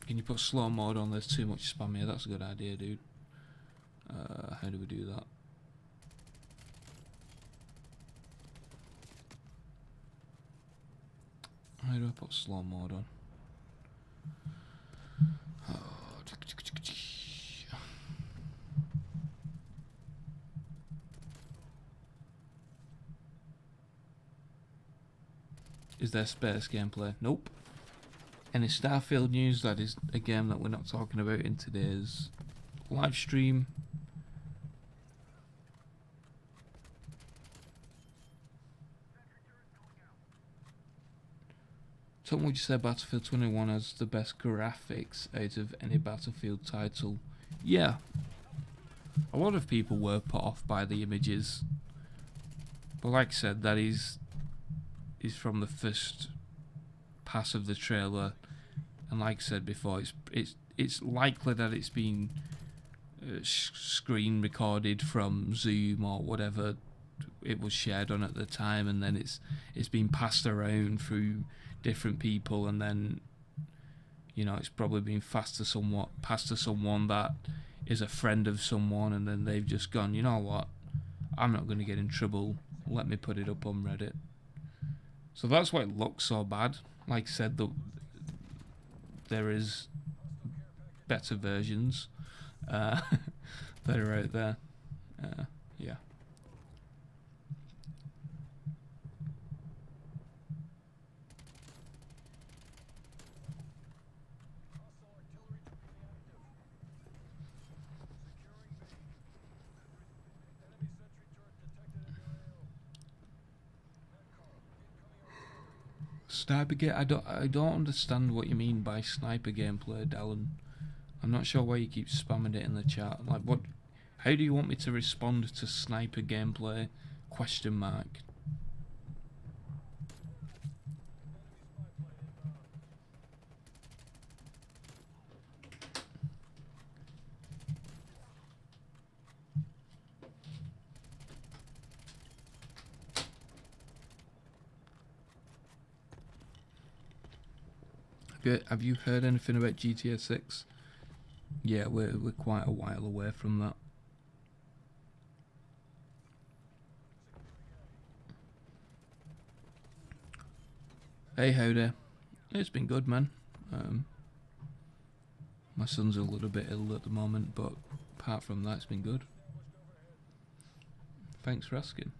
Can you put slow mode on? There's too much spam here. That's a good idea, dude. How do we do that? How do I put slow mode on? Is there space gameplay? Nope. Any Starfield news? That is a game that we're not talking about in today's live stream. Tom, would you say Battlefield 21 has the best graphics out of any Battlefield title? Yeah. A lot of people were put off by the images, but like I said, that is from the first pass of the trailer, and like I said before, it's likely that it's been screen recorded from Zoom or whatever it was shared on at the time, and then it's been passed around through different people, and then, you know, it's probably been passed to someone that is a friend of someone, and then they've just gone, you know what, I'm not going to get in trouble, let me put it up on Reddit. So that's why it looks so bad. Like I said, there is better versions that are out there. Yeah. Sniper game. I don't understand what you mean by sniper gameplay, Dallin. I'm not sure why you keep spamming it in the chat. Like, what? How do you want me to respond to sniper gameplay? Question mark. Have you heard anything about GTA 6? Yeah, we're quite a while away from that. Hey, howdy. It's been good, man. My son's a little bit ill at the moment, but apart from that, it's been good. Thanks for asking.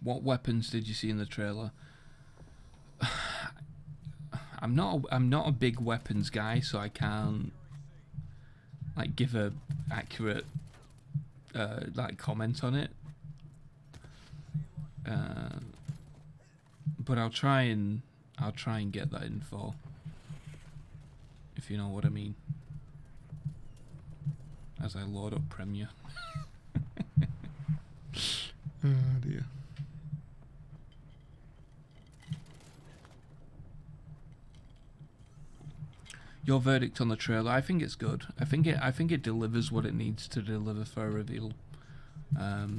What weapons did you see in the trailer? I'm not a big weapons guy, so I can't like give a accurate like comment on it. But I'll try and get that info, if you know what I mean. As I load up Premiere. Oh dear. Your verdict on the trailer? I think it's good. I think it delivers what it needs to deliver for a reveal. But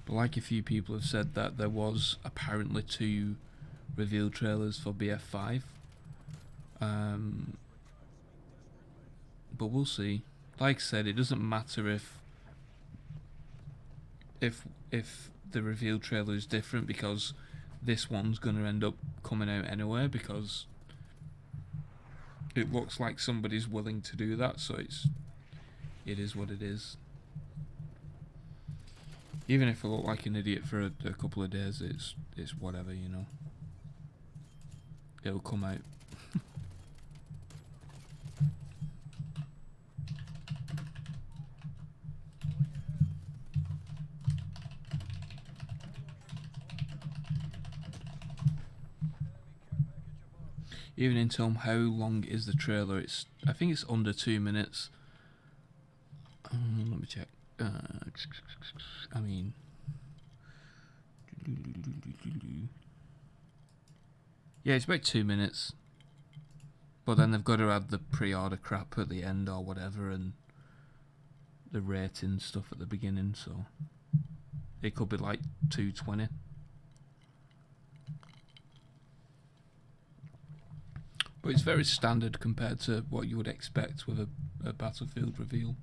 like a few people have said, that there was apparently 2 reveal trailers for BF5. But we'll see. Like I said, it doesn't matter if the reveal trailer is different, because this one's going to end up coming out anyway, because it looks like somebody's willing to do that, so it is what it is. Even if I look like an idiot for a couple of days, it's whatever, you know. It'll come out. Even in Tom, how long is the trailer? I think it's under 2 minutes. Let me check. I mean, yeah, it's about 2 minutes. But then they've got to add the pre-order crap at the end or whatever, and the rating stuff at the beginning. So it could be like 2:20. But it's very standard compared to what you would expect with a Battlefield reveal.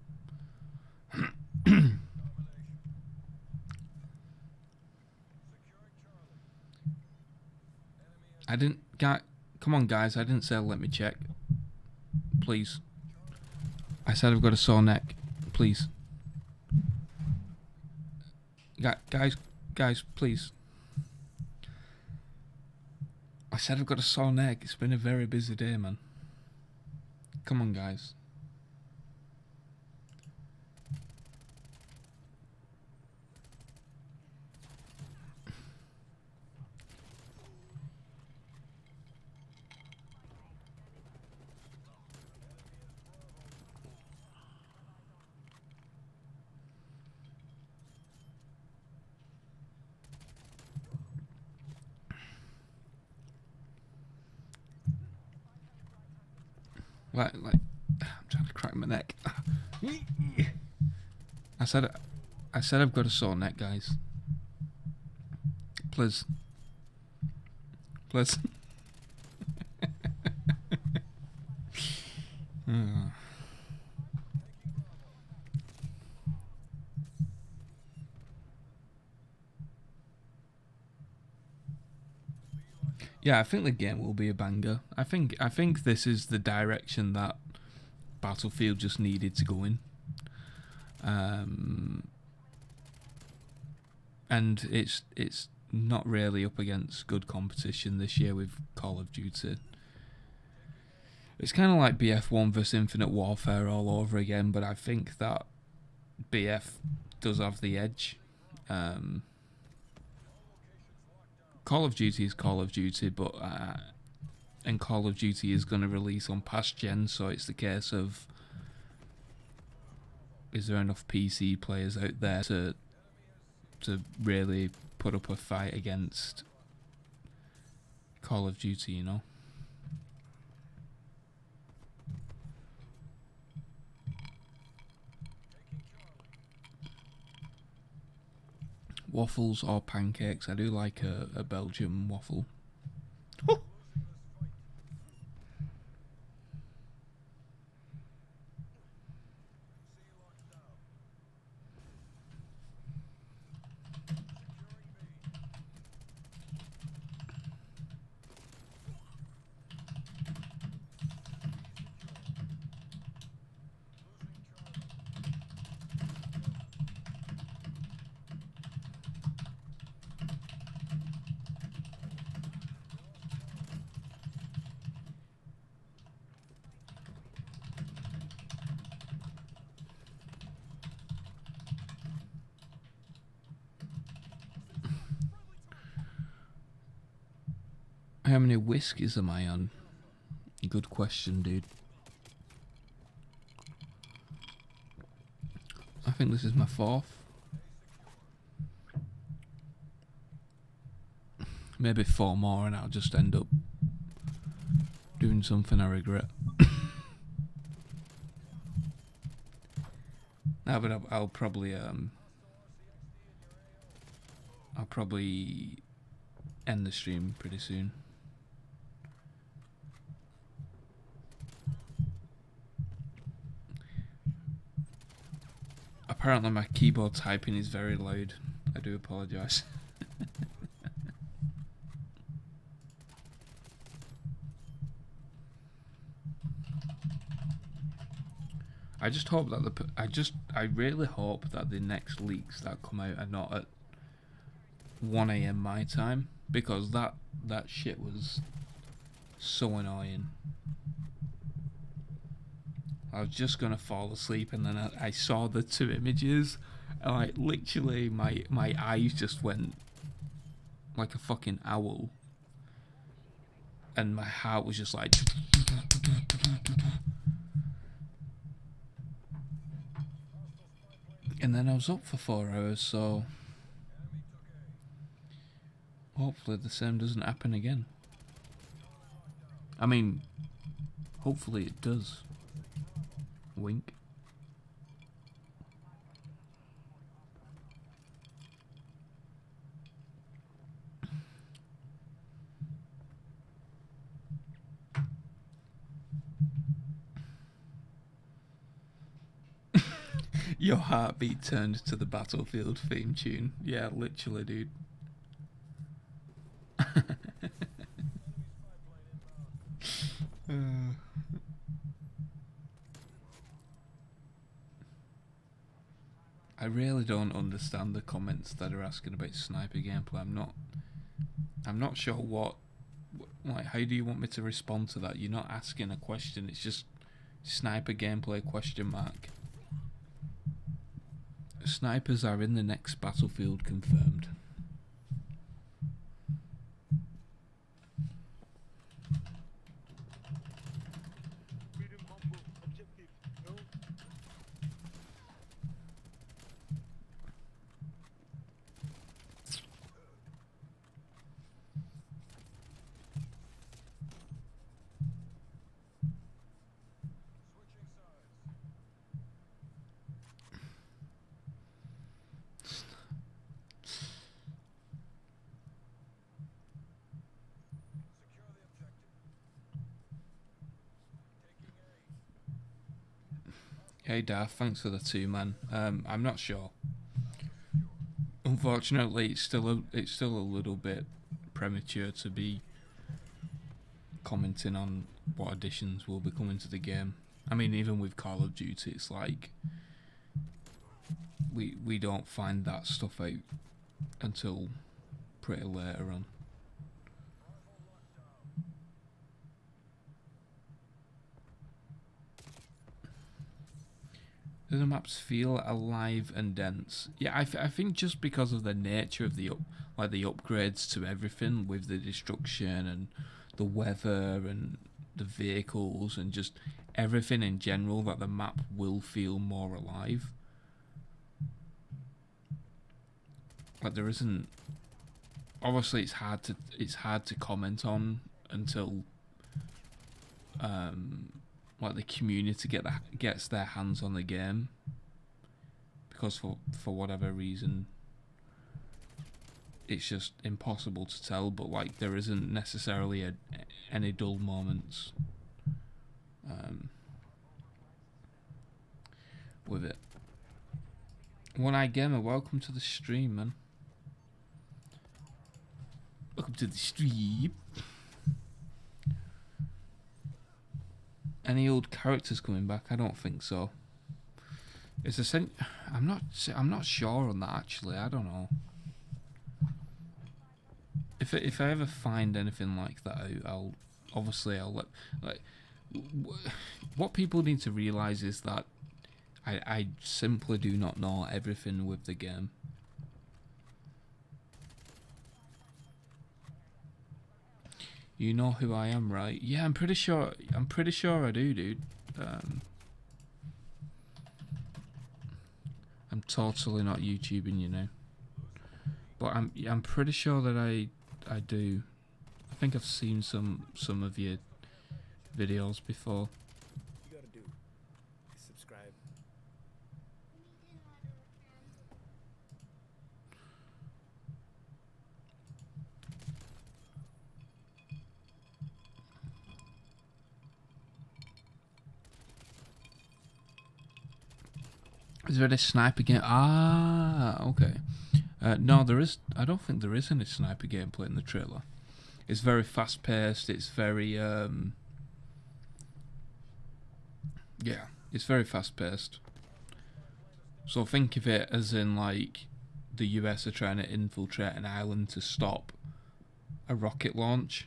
I didn't... Come on, guys. I didn't say let me check. Please. I said I've got a sore neck. Please. Guys, please. I said I've got a sore neck. It's been a very busy day, man. Come on, guys. Like, I'm trying to crack my neck. I said I've got a sore neck, guys. Please. Please. Yeah, I think the game will be a banger. I think this is the direction that Battlefield just needed to go in. And it's not really up against good competition this year with Call of Duty. It's kind of like BF1 vs Infinite Warfare all over again, but I think that BF does have the edge. Call of Duty is Call of Duty, but and Call of Duty is going to release on past gen, so it's the case of, is there enough PC players out there to really put up a fight against Call of Duty, you know? Waffles or pancakes? I do like a Belgian waffle. Oh. How many whiskies am I on? Good question, dude. I think this is my 4th. Maybe 4 more and I'll just end up doing something I regret. No, but I'll probably end the stream pretty soon. Apparently my keyboard typing is very loud. I do apologise. I just hope that I really hope that the next leaks that come out are not at 1 AM my time, because that shit was so annoying. I was just gonna fall asleep and then I saw the 2 images and like literally my eyes just went like a fucking owl and my heart was just like and then I was up for 4 hours, so hopefully the same doesn't happen again. I mean, hopefully it does. Wink. Your heartbeat turned to the Battlefield theme tune. Yeah, literally, dude. I really don't understand the comments that are asking about sniper gameplay. I'm not sure what, like, how do you want me to respond to that? You're not asking a question, it's just sniper gameplay question mark. Snipers are in the next Battlefield, confirmed. Hey Darth, thanks for the 2, man. I'm not sure. Unfortunately, it's still a little bit premature to be commenting on what additions will be coming to the game. I mean, even with Call of Duty, it's like we don't find that stuff out until pretty later on. Do the maps feel alive and dense? Yeah, I think just because of the nature of the upgrades to everything, with the destruction and the weather and the vehicles and just everything in general, that the map will feel more alive. Like there isn't. Obviously, it's hard to comment on until like the community gets their hands on the game, because for whatever reason it's just impossible to tell. But like there isn't necessarily any dull moments with it. One Eye Gamer, welcome to the stream, man. Welcome to the stream. Any old characters coming back? I don't think so. It's I'm not sure on that actually. I don't know. If I ever find anything like that out, I'll let, like, what people need to realise is that I simply do not know everything with the game. You know who I am, right? Yeah, I'm pretty sure I do, dude. I'm totally not YouTubing, you know. But I'm pretty sure that I do. I think I've seen some of your videos before. You gotta do is subscribe. Is there any sniper game? Ah, okay. No, there is. I don't think there is any sniper gameplay in the trailer. It's very fast paced. It's very yeah, it's very fast paced. So think of it as in like the US are trying to infiltrate an island to stop a rocket launch.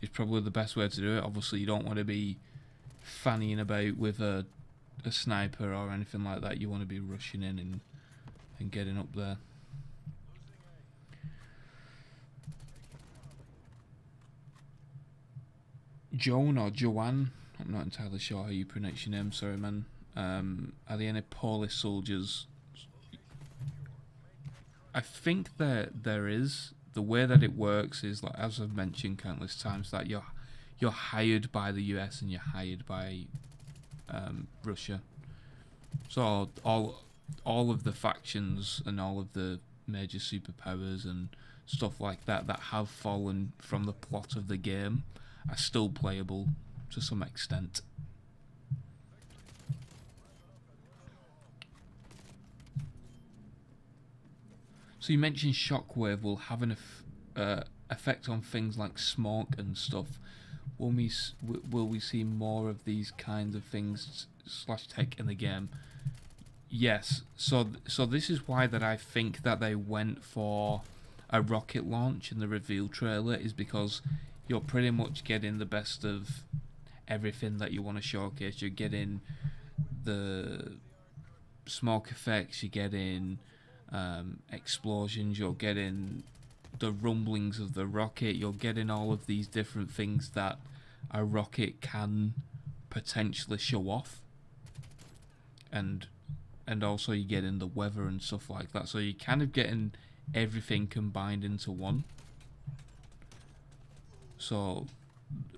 It's probably the best way to do it. Obviously, you don't want to be fannying about with a sniper or anything like that. You want to be rushing in and getting up there. Joan or Joanne, I'm not entirely sure how you pronounce your name, sorry man. Are there any Polish soldiers? I think there is. The way that it works is, like, as I've mentioned countless times, that you're hired by the US and you're hired by Russia. So all of the factions and all of the major superpowers and stuff like that have fallen from the plot of the game are still playable to some extent. So you mentioned Shockwave will have an effect on things like smoke and stuff. Will we see more of these kinds of things slash tech in the game? Yes. So this is why that I think that they went for a rocket launch in the reveal trailer, is because you're pretty much getting the best of everything that you want to showcase. You're getting the smoke effects, you're getting explosions, you're getting the rumblings of the rocket, you're getting all of these different things that a rocket can potentially show off, and also you're getting the weather and stuff like that. So you're kind of getting everything combined into one. So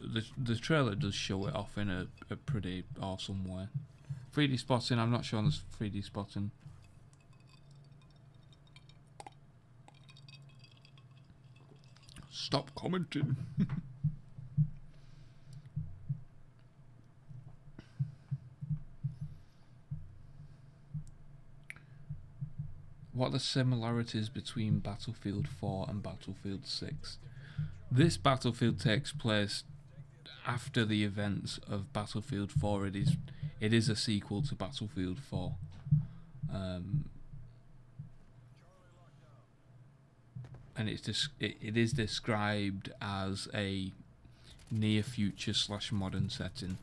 the trailer does show it off in a pretty awesome way. 3D spotting, I'm not sure on this 3D spotting. Stop commenting. What are the similarities between Battlefield 4 and Battlefield 6? This Battlefield takes place after the events of Battlefield 4. It is a sequel to Battlefield 4. And it is described as a near future slash modern setting.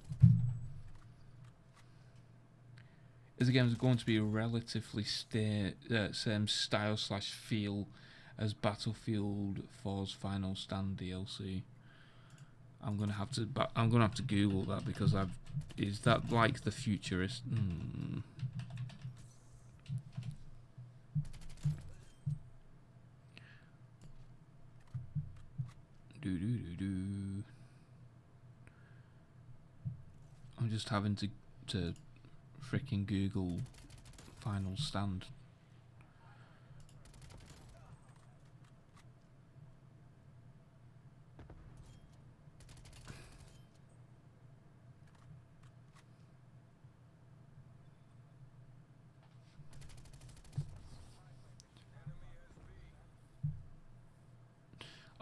This game is going to be relatively same style slash feel as Battlefield 4's Final Stand DLC. I'm gonna have to Google that, because is that like the futurist? I'm just having to freaking Google Final Stand.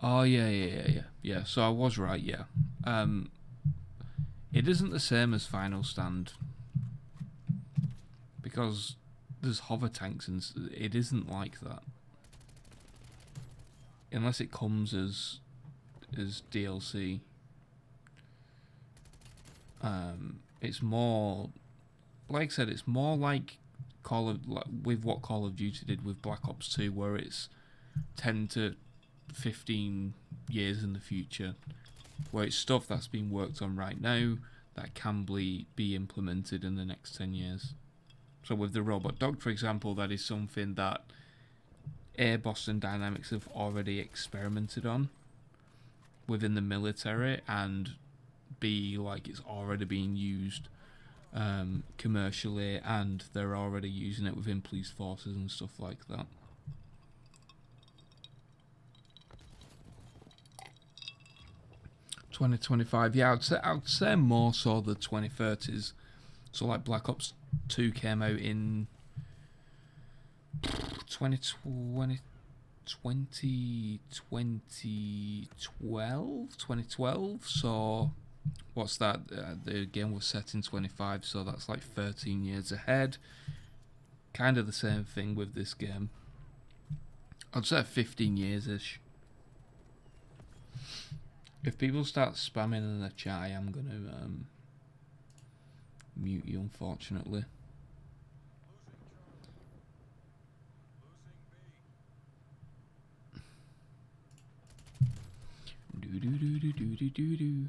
Oh yeah. So I was right. Yeah. It isn't the same as Final Stand, because there's hover tanks and it isn't like that, unless it comes as DLC. It's more, like I said, it's more like with what Call of Duty did with Black Ops 2, where it's 10 to 15 years in the future, where it's stuff that's being worked on right now that can be implemented in the next 10 years. So with the robot dog, for example, that is something that A, Boston Dynamics have already experimented on within the military, and B, like, it's already being used commercially, and they're already using it within police forces and stuff like that. $2025, yeah, I'd say more so the 2030s. So like Black Ops 2 came out in 2012. So what's that? The game was set in 25, so that's like 13 years ahead. Kind of the same thing with this game. I'd say 15 years-ish. If people start spamming in the chat, I am going to mute you, unfortunately. Do.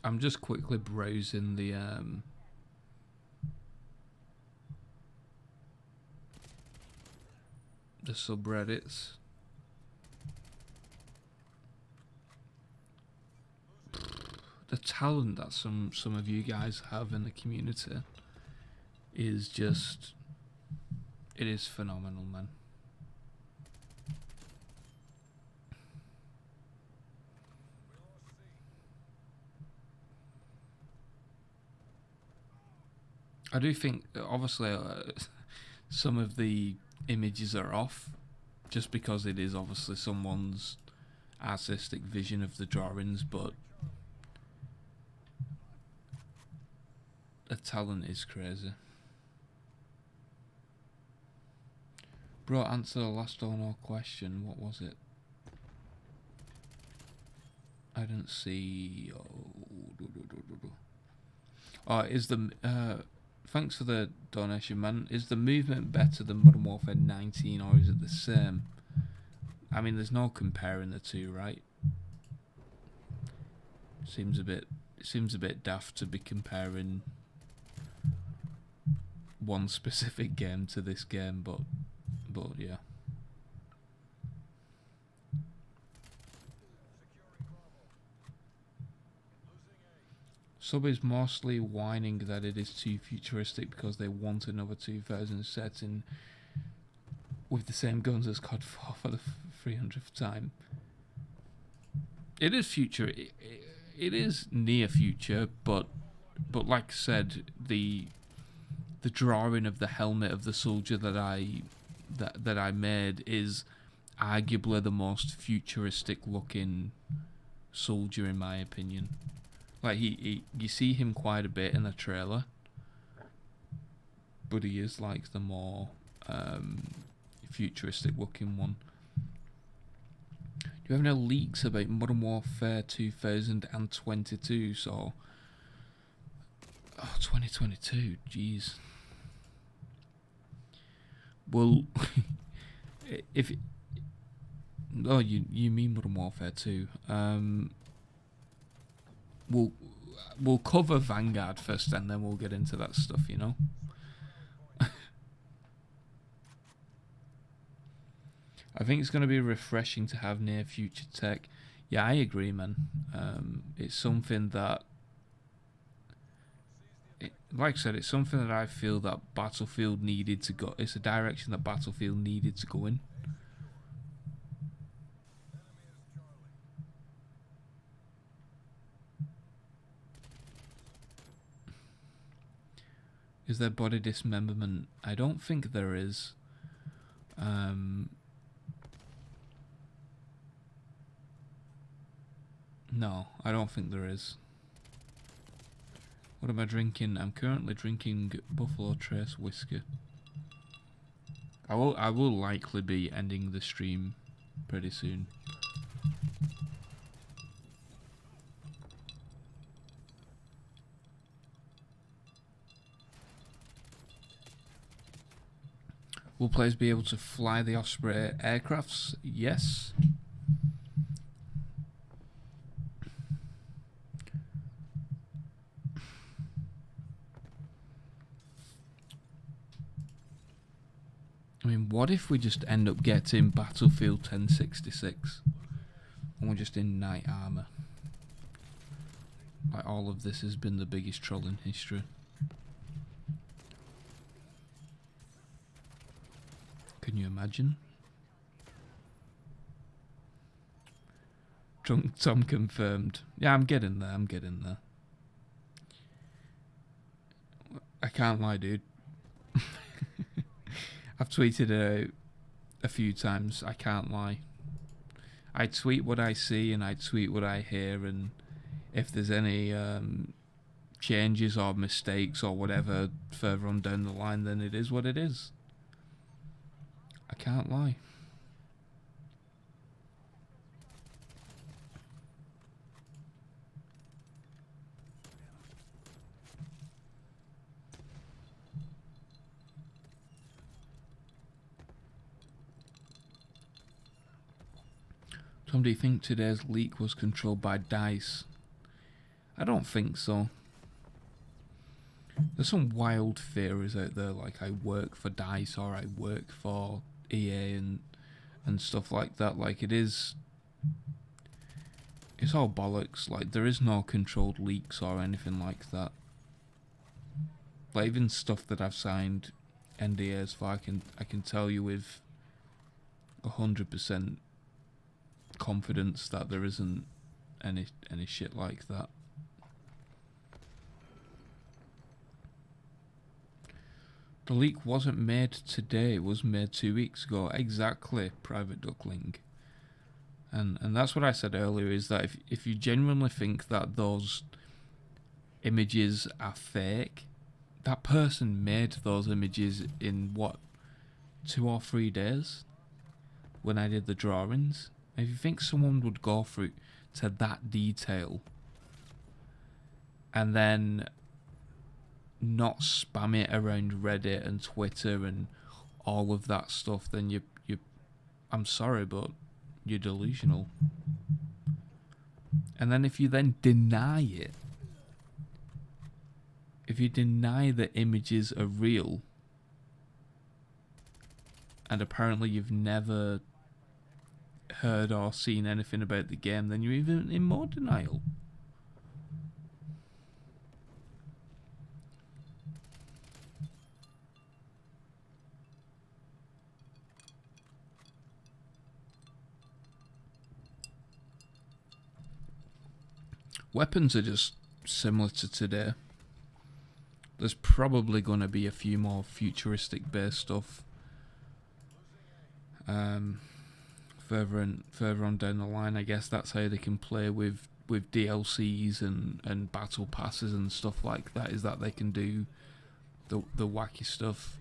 I'm just quickly browsing the subreddits. The talent that some of you guys have in the community is just, it is phenomenal, man. I do think, obviously, some of the images are off, just because it is obviously someone's artistic vision of the drawings, but the talent is crazy. Bro, answer the last or no question. What was it? I didn't see. Oh, is the thanks for the donation, man. Is the movement better than Modern Warfare 19, or is it the same? I mean, there's no comparing the two, right? Seems a bit daft to be comparing one specific game to this game, but yeah. Sub is mostly whining that it is too futuristic because they want another 2000 setting with the same guns as COD 4 for the 300th time. It is future. It is near future, but like I said, the drawing of the helmet of the soldier that I made is arguably the most futuristic looking soldier in my opinion. Like you see him quite a bit in the trailer, but he is like the more futuristic looking one. Do you have any leaks about Modern Warfare 2022? So, 2022, jeez. Well, if you mean Modern Warfare 2? We'll cover Vanguard first, and then we'll get into that stuff, you know. I think it's going to be refreshing to have near future tech. Yeah, I agree, man. It's something that, like I said, it's something that I feel that Battlefield needed to go. It's a direction that Battlefield needed to go in. Is there body dismemberment? I don't think there is. No, I don't think there is. What am I drinking? I'm currently drinking Buffalo Trace whiskey. I will likely be ending the stream pretty soon. Will players be able to fly the Osprey aircrafts? Yes. I mean, what if we just end up getting Battlefield 1066 and we're just in knight armor? Like, all of this has been the biggest troll in history. Can you imagine? Drunk Tom confirmed. Yeah, I'm getting there, I can't lie, dude. I've tweeted a few times, I can't lie. I tweet what I see and I tweet what I hear, and if there's any changes or mistakes or whatever further on down the line, then it is what it is. I can't lie. Tom, do you think today's leak was controlled by DICE? I don't think so. There's some wild theories out there, like I work for DICE or I work for EA and stuff like that. Like, it's all bollocks. Like, there is no controlled leaks or anything like that. Like, even stuff that I've signed NDAs for, I can tell you with 100% confidence that there isn't any shit like that. The leak wasn't made today, it was made 2 weeks ago. Exactly, Private Duckling. And that's what I said earlier, is that if you genuinely think that those images are fake, that person made those images in, what, 2 or 3 days? When I did the drawings? If you think someone would go through to that detail and then not spam it around Reddit and Twitter and all of that stuff, then you I'm sorry, but you're delusional. And then if you then deny it, if you deny that images are real, and apparently you've never heard or seen anything about the game, then you're even in more denial. Weapons are just similar to today. There's probably going to be a few more futuristic based stuff further on down the line. I guess that's how they can play with DLCs and battle passes and stuff like that, is that they can do the wacky stuff.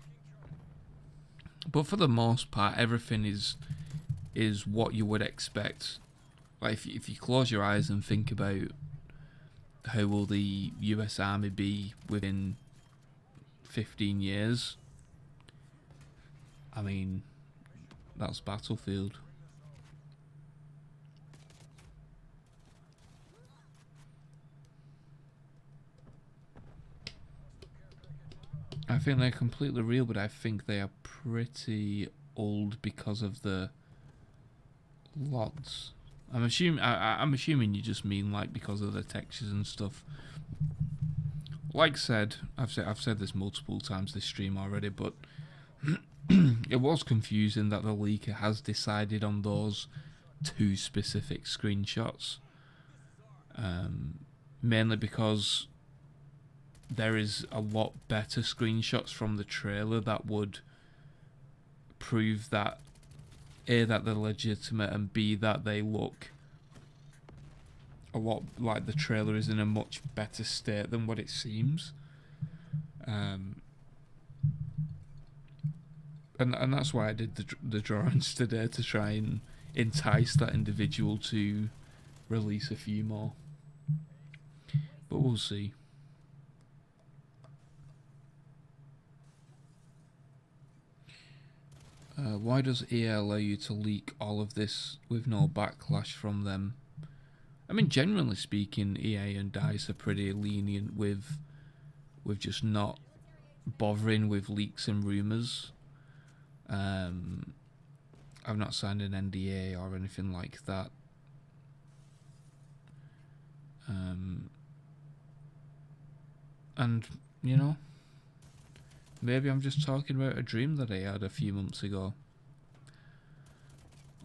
But for the most part, everything is what you would expect. Like, if you close your eyes and think about how will the US Army be within 15 years, I mean, that's Battlefield. I think they're completely real, but I think they are pretty old because of the LODs. I'm assuming you just mean like because of the textures and stuff. Like said, I've said this multiple times this stream already, but it was confusing that the leaker has decided on those 2 specific screenshots. Mainly because there is a lot better screenshots from the trailer that would prove that A, that they're legitimate, and B, that they look a lot, like the trailer is in a much better state than what it seems. And that's why I did the drawings today, to try and entice that individual to release a few more. But we'll see. Why does EA allow you to leak all of this with no backlash from them? I mean, generally speaking, EA and DICE are pretty lenient with just not bothering with leaks and rumours. I've not signed an NDA or anything like that. And, you know, maybe I'm just talking about a dream that I had a few months ago.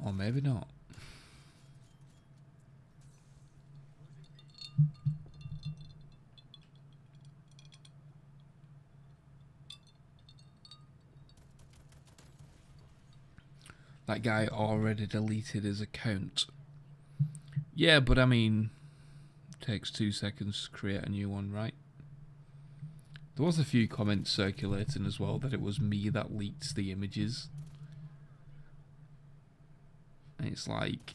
Or maybe not. That guy already deleted his account. Yeah, but I mean, it takes 2 seconds to create a new one, right? There was a few comments circulating as well that it was me that leaked the images. And it's like,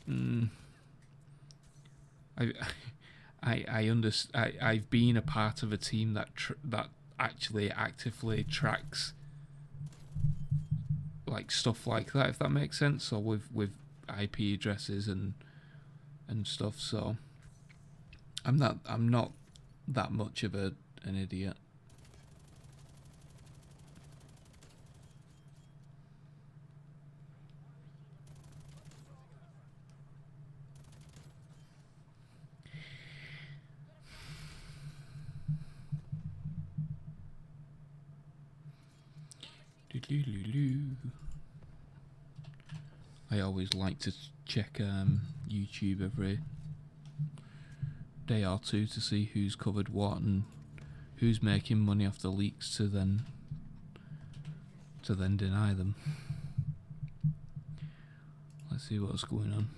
I've been a part of a team that actually actively tracks like stuff like that, if that makes sense, or with IP addresses and stuff. So I'm not that much of an idiot. I always like to check YouTube every day or two to see who's covered what and who's making money off the leaks to then deny them. Let's see what's going on.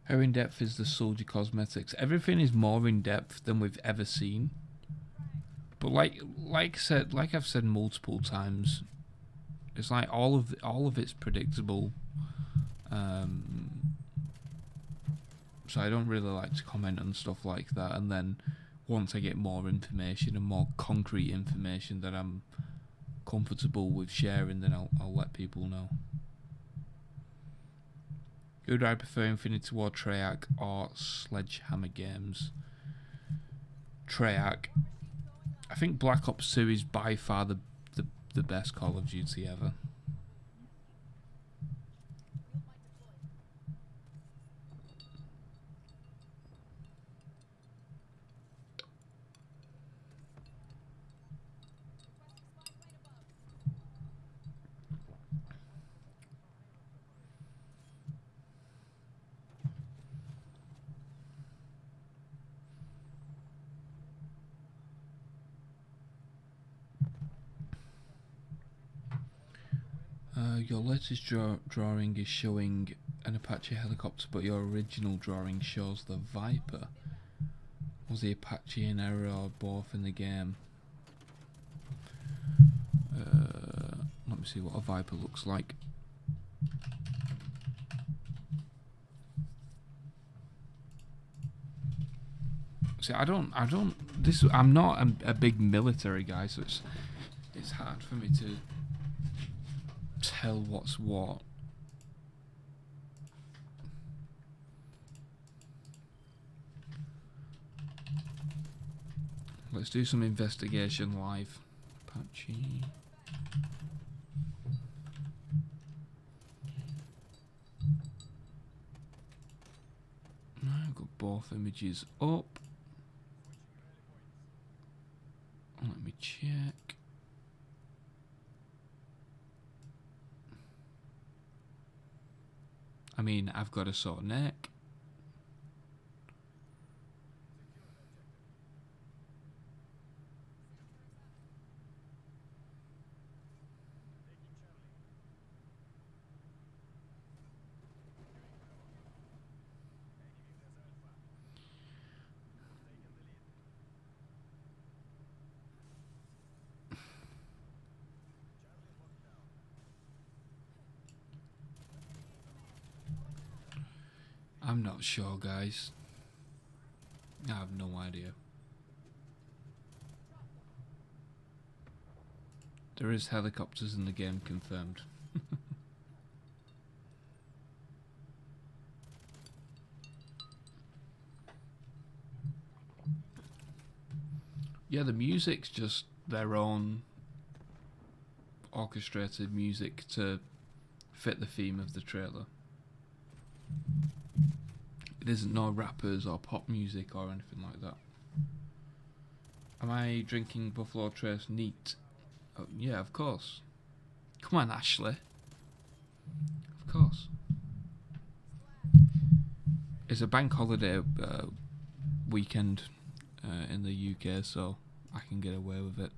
How in depth is the soldier cosmetics? Everything is more in depth than we've ever seen. But like I've said multiple times, it's like all of it's predictable. So I don't really like to comment on stuff like that. And then once I get more information and more concrete information that I'm comfortable with sharing, then I'll let people know. Who do I prefer, Infinity Ward, Treyarch, or Sledgehammer Games? Treyarch. I think Black Ops 2 is by far the best Call of Duty ever. Your latest drawing is showing an Apache helicopter, but your original drawing shows the Viper. Was the Apache an error or both in the game? Let me see what a Viper looks like. See, I'm not a big military guy, so it's hard for me to tell what's what. Let's do some investigation live. Apache. I've got both images up. Let me check. I mean, I've got a sore neck. I'm not sure, guys. I have no idea. There is helicopters in the game, confirmed. Yeah, the music's just their own orchestrated music to fit the theme of the trailer. It isn't no rappers or pop music or anything like that. Am I drinking Buffalo Trace neat? Oh, yeah, of course. Come on, Ashley. Of course. It's a bank holiday weekend in the UK, so I can get away with it.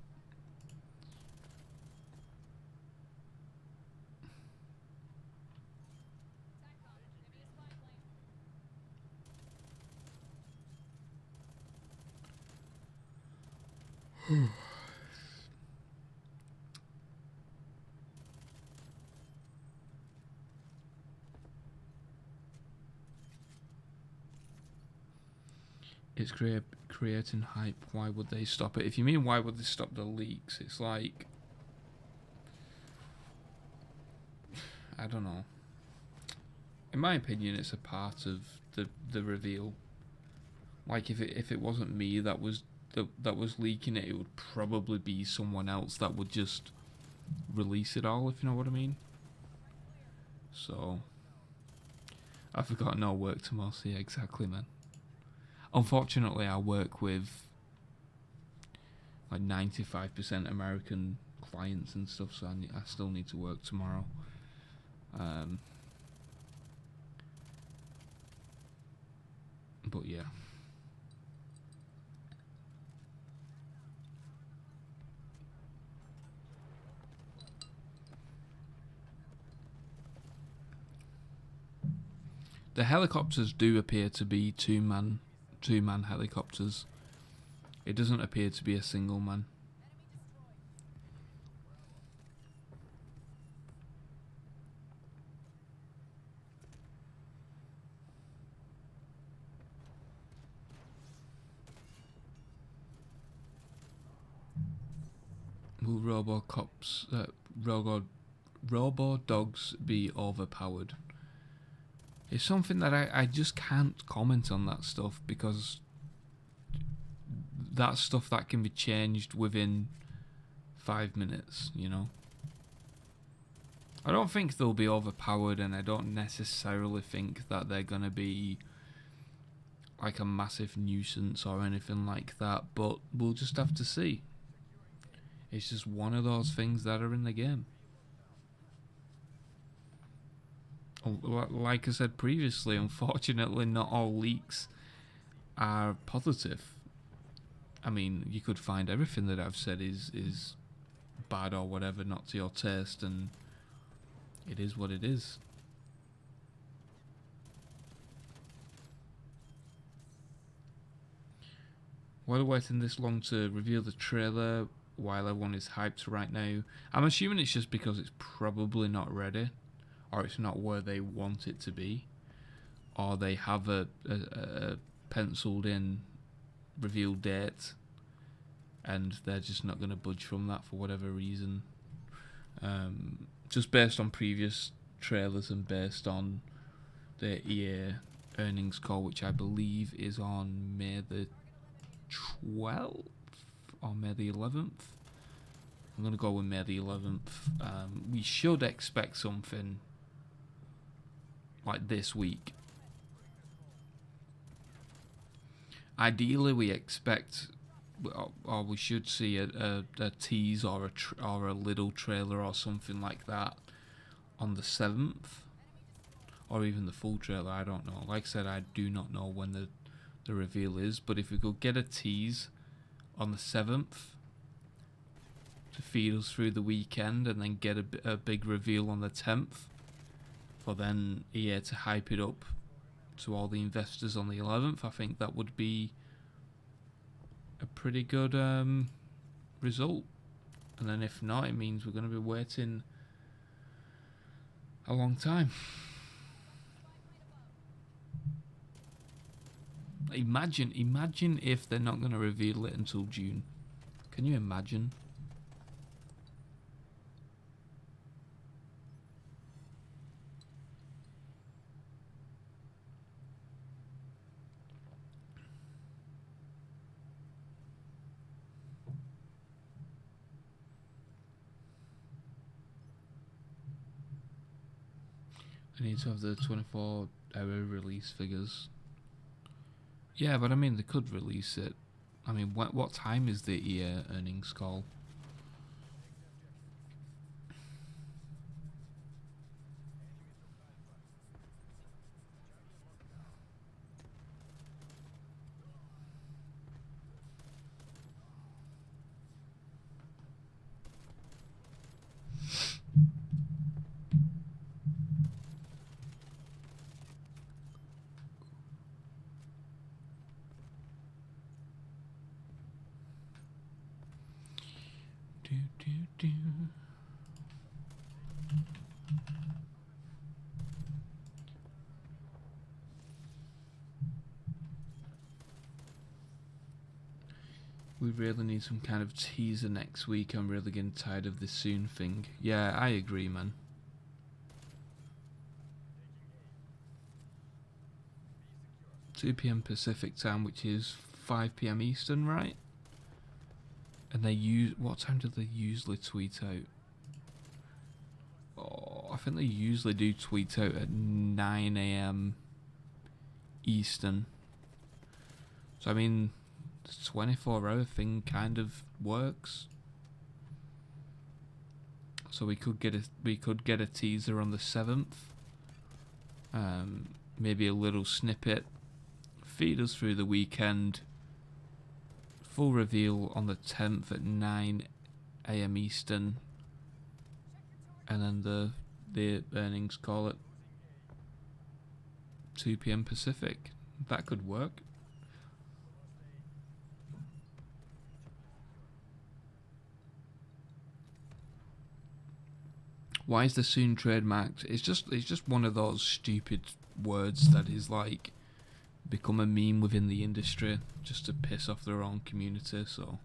It's creating hype. Why would they stop it? If you mean why would they stop the leaks, it's like, I don't know. In my opinion, it's a part of the reveal. Like if it wasn't me that was leaking it, it would probably be someone else that would just release it all, if you know what I mean. So I've got no work tomorrow. So yeah, exactly, man. Unfortunately, I work with like 95% American clients and stuff, so I still need to work tomorrow. But yeah. The helicopters do appear to be two-man helicopters. It doesn't appear to be a single man. Will robo-dogs be overpowered? It's something that I just can't comment on that stuff, because that's stuff that can be changed within 5 minutes, you know. I don't think they'll be overpowered, and I don't necessarily think that they're gonna be like a massive nuisance or anything like that, but we'll just have to see. It's just one of those things that are in the game. Like I said previously, unfortunately not all leaks are positive. I mean, you could find everything that I've said is bad or whatever, not to your taste, and it is what it is. Why are we waiting this long to reveal the trailer while everyone is hyped right now? I'm assuming it's just because it's probably not ready, or it's not where they want it to be, or they have a penciled in reveal date and they're just not going to budge from that for whatever reason. Just based on previous trailers and based on the EA earnings call, which I believe is on May the 12th or May the 11th. I'm going to go with May the 11th. We should expect something like this week. Ideally, we expect, or we should see a tease or a little trailer or something like that on the 7th or even the full trailer. I don't know. Like I said, I do not know when the reveal is, but if we could get a tease on the 7th to feed us through the weekend, and then get a big reveal on the 10th, for then EA to hype it up to all the investors on the 11th, I think that would be a pretty good result. And then if not, it means we're going to be waiting a long time. Imagine if they're not going to reveal it until June. Can you imagine? I need to have the 24-hour release figures. Yeah, but I mean, they could release it. I mean, what time is the EA earnings call? We really need some kind of teaser next week. I'm really getting tired of this soon thing. Yeah, I agree, man. $2 p.m. Pacific time, which is 5 p.m. Eastern, right? And they use... What time do they usually tweet out? Oh, I think they usually do tweet out at 9 a.m. Eastern. So, I mean, the 24-hour thing kind of works. So we could get a teaser on the 7th. Maybe a little snippet. Feed us through the weekend. Full reveal on the 10th at 9 a.m. Eastern. And then the earnings call at 2 p.m. Pacific. That could work. Why is the soon trademarked? It's just one of those stupid words that is like become a meme within the industry just to piss off their own community. So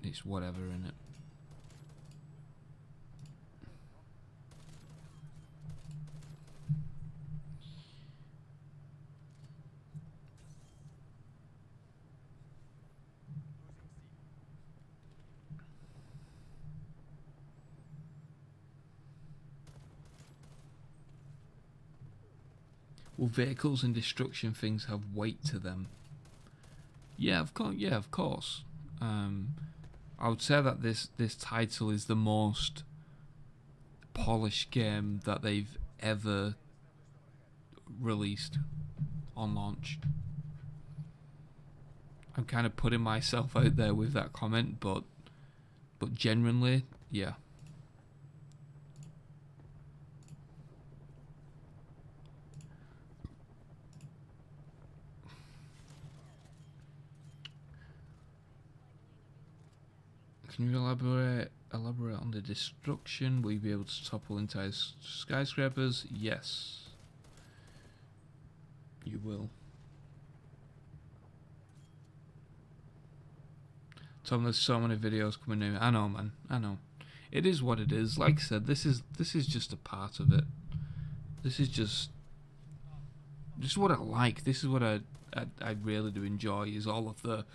it's whatever, innit? Will vehicles and destruction things have weight to them? Yeah, of course. Yeah, of course. I would say that this title is the most polished game that they've ever released on launch. I'm kind of putting myself out there with that comment, but genuinely, yeah. Can you elaborate on the destruction? Will you be able to topple entire skyscrapers? Yes. You will. Tom, there's so many videos coming in. I know, man. I know. It is what it is. Like I said, this is just a part of it. This is just what I like. This is what I really do enjoy, is all of the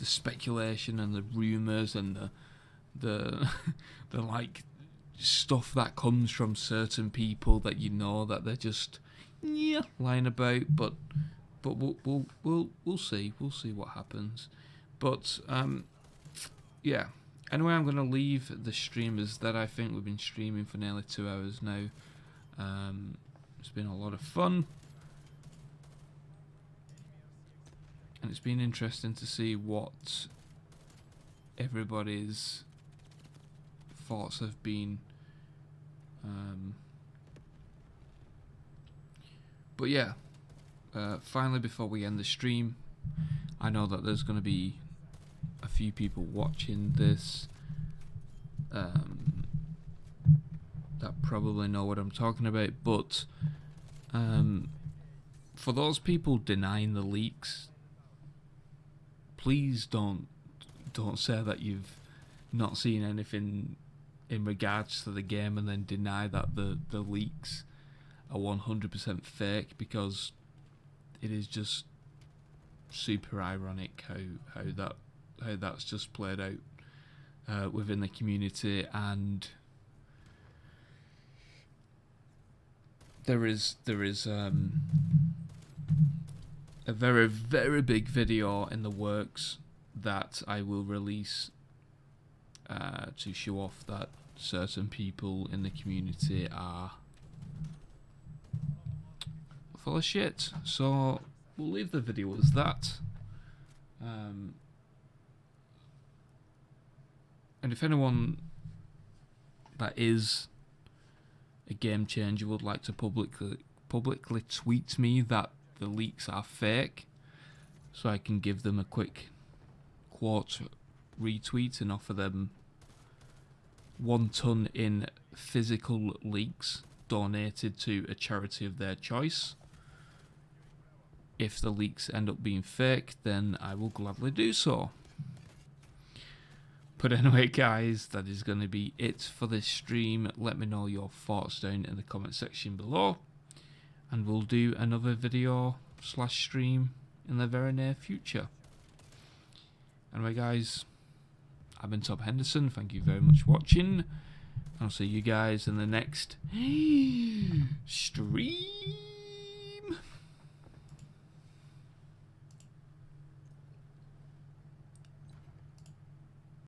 speculation and the rumours and the the like stuff that comes from certain people that you know that they're just lying about, but we'll see what happens. But yeah, Anyway, I'm going to leave the streamers that I think we've been streaming for nearly 2 hours now. It's been a lot of fun. And it's been interesting to see what everybody's thoughts have been. But yeah, finally, before we end the stream, I know that there's going to be a few people watching this that probably know what I'm talking about, but for those people denying the leaks, please don't say that you've not seen anything in regards to the game and then deny that the leaks are 100% fake, because it is just super ironic how that's just played out within the community. And there is a very, very big video in the works that I will release to show off that certain people in the community are full of shit. So we'll leave the video as that. And if anyone that is a game changer would like to publicly tweet me that the leaks are fake, so I can give them a quick quote retweet and offer them 1 ton in physical leaks donated to a charity of their choice. If the leaks end up being fake, then I will gladly do so. But anyway, guys, that is going to be it for this stream. Let me know your thoughts down in the comment section below, and we'll do another video / stream in the very near future. Anyway, guys, I've been Tom Henderson. Thank you very much for watching. I'll see you guys in the next stream.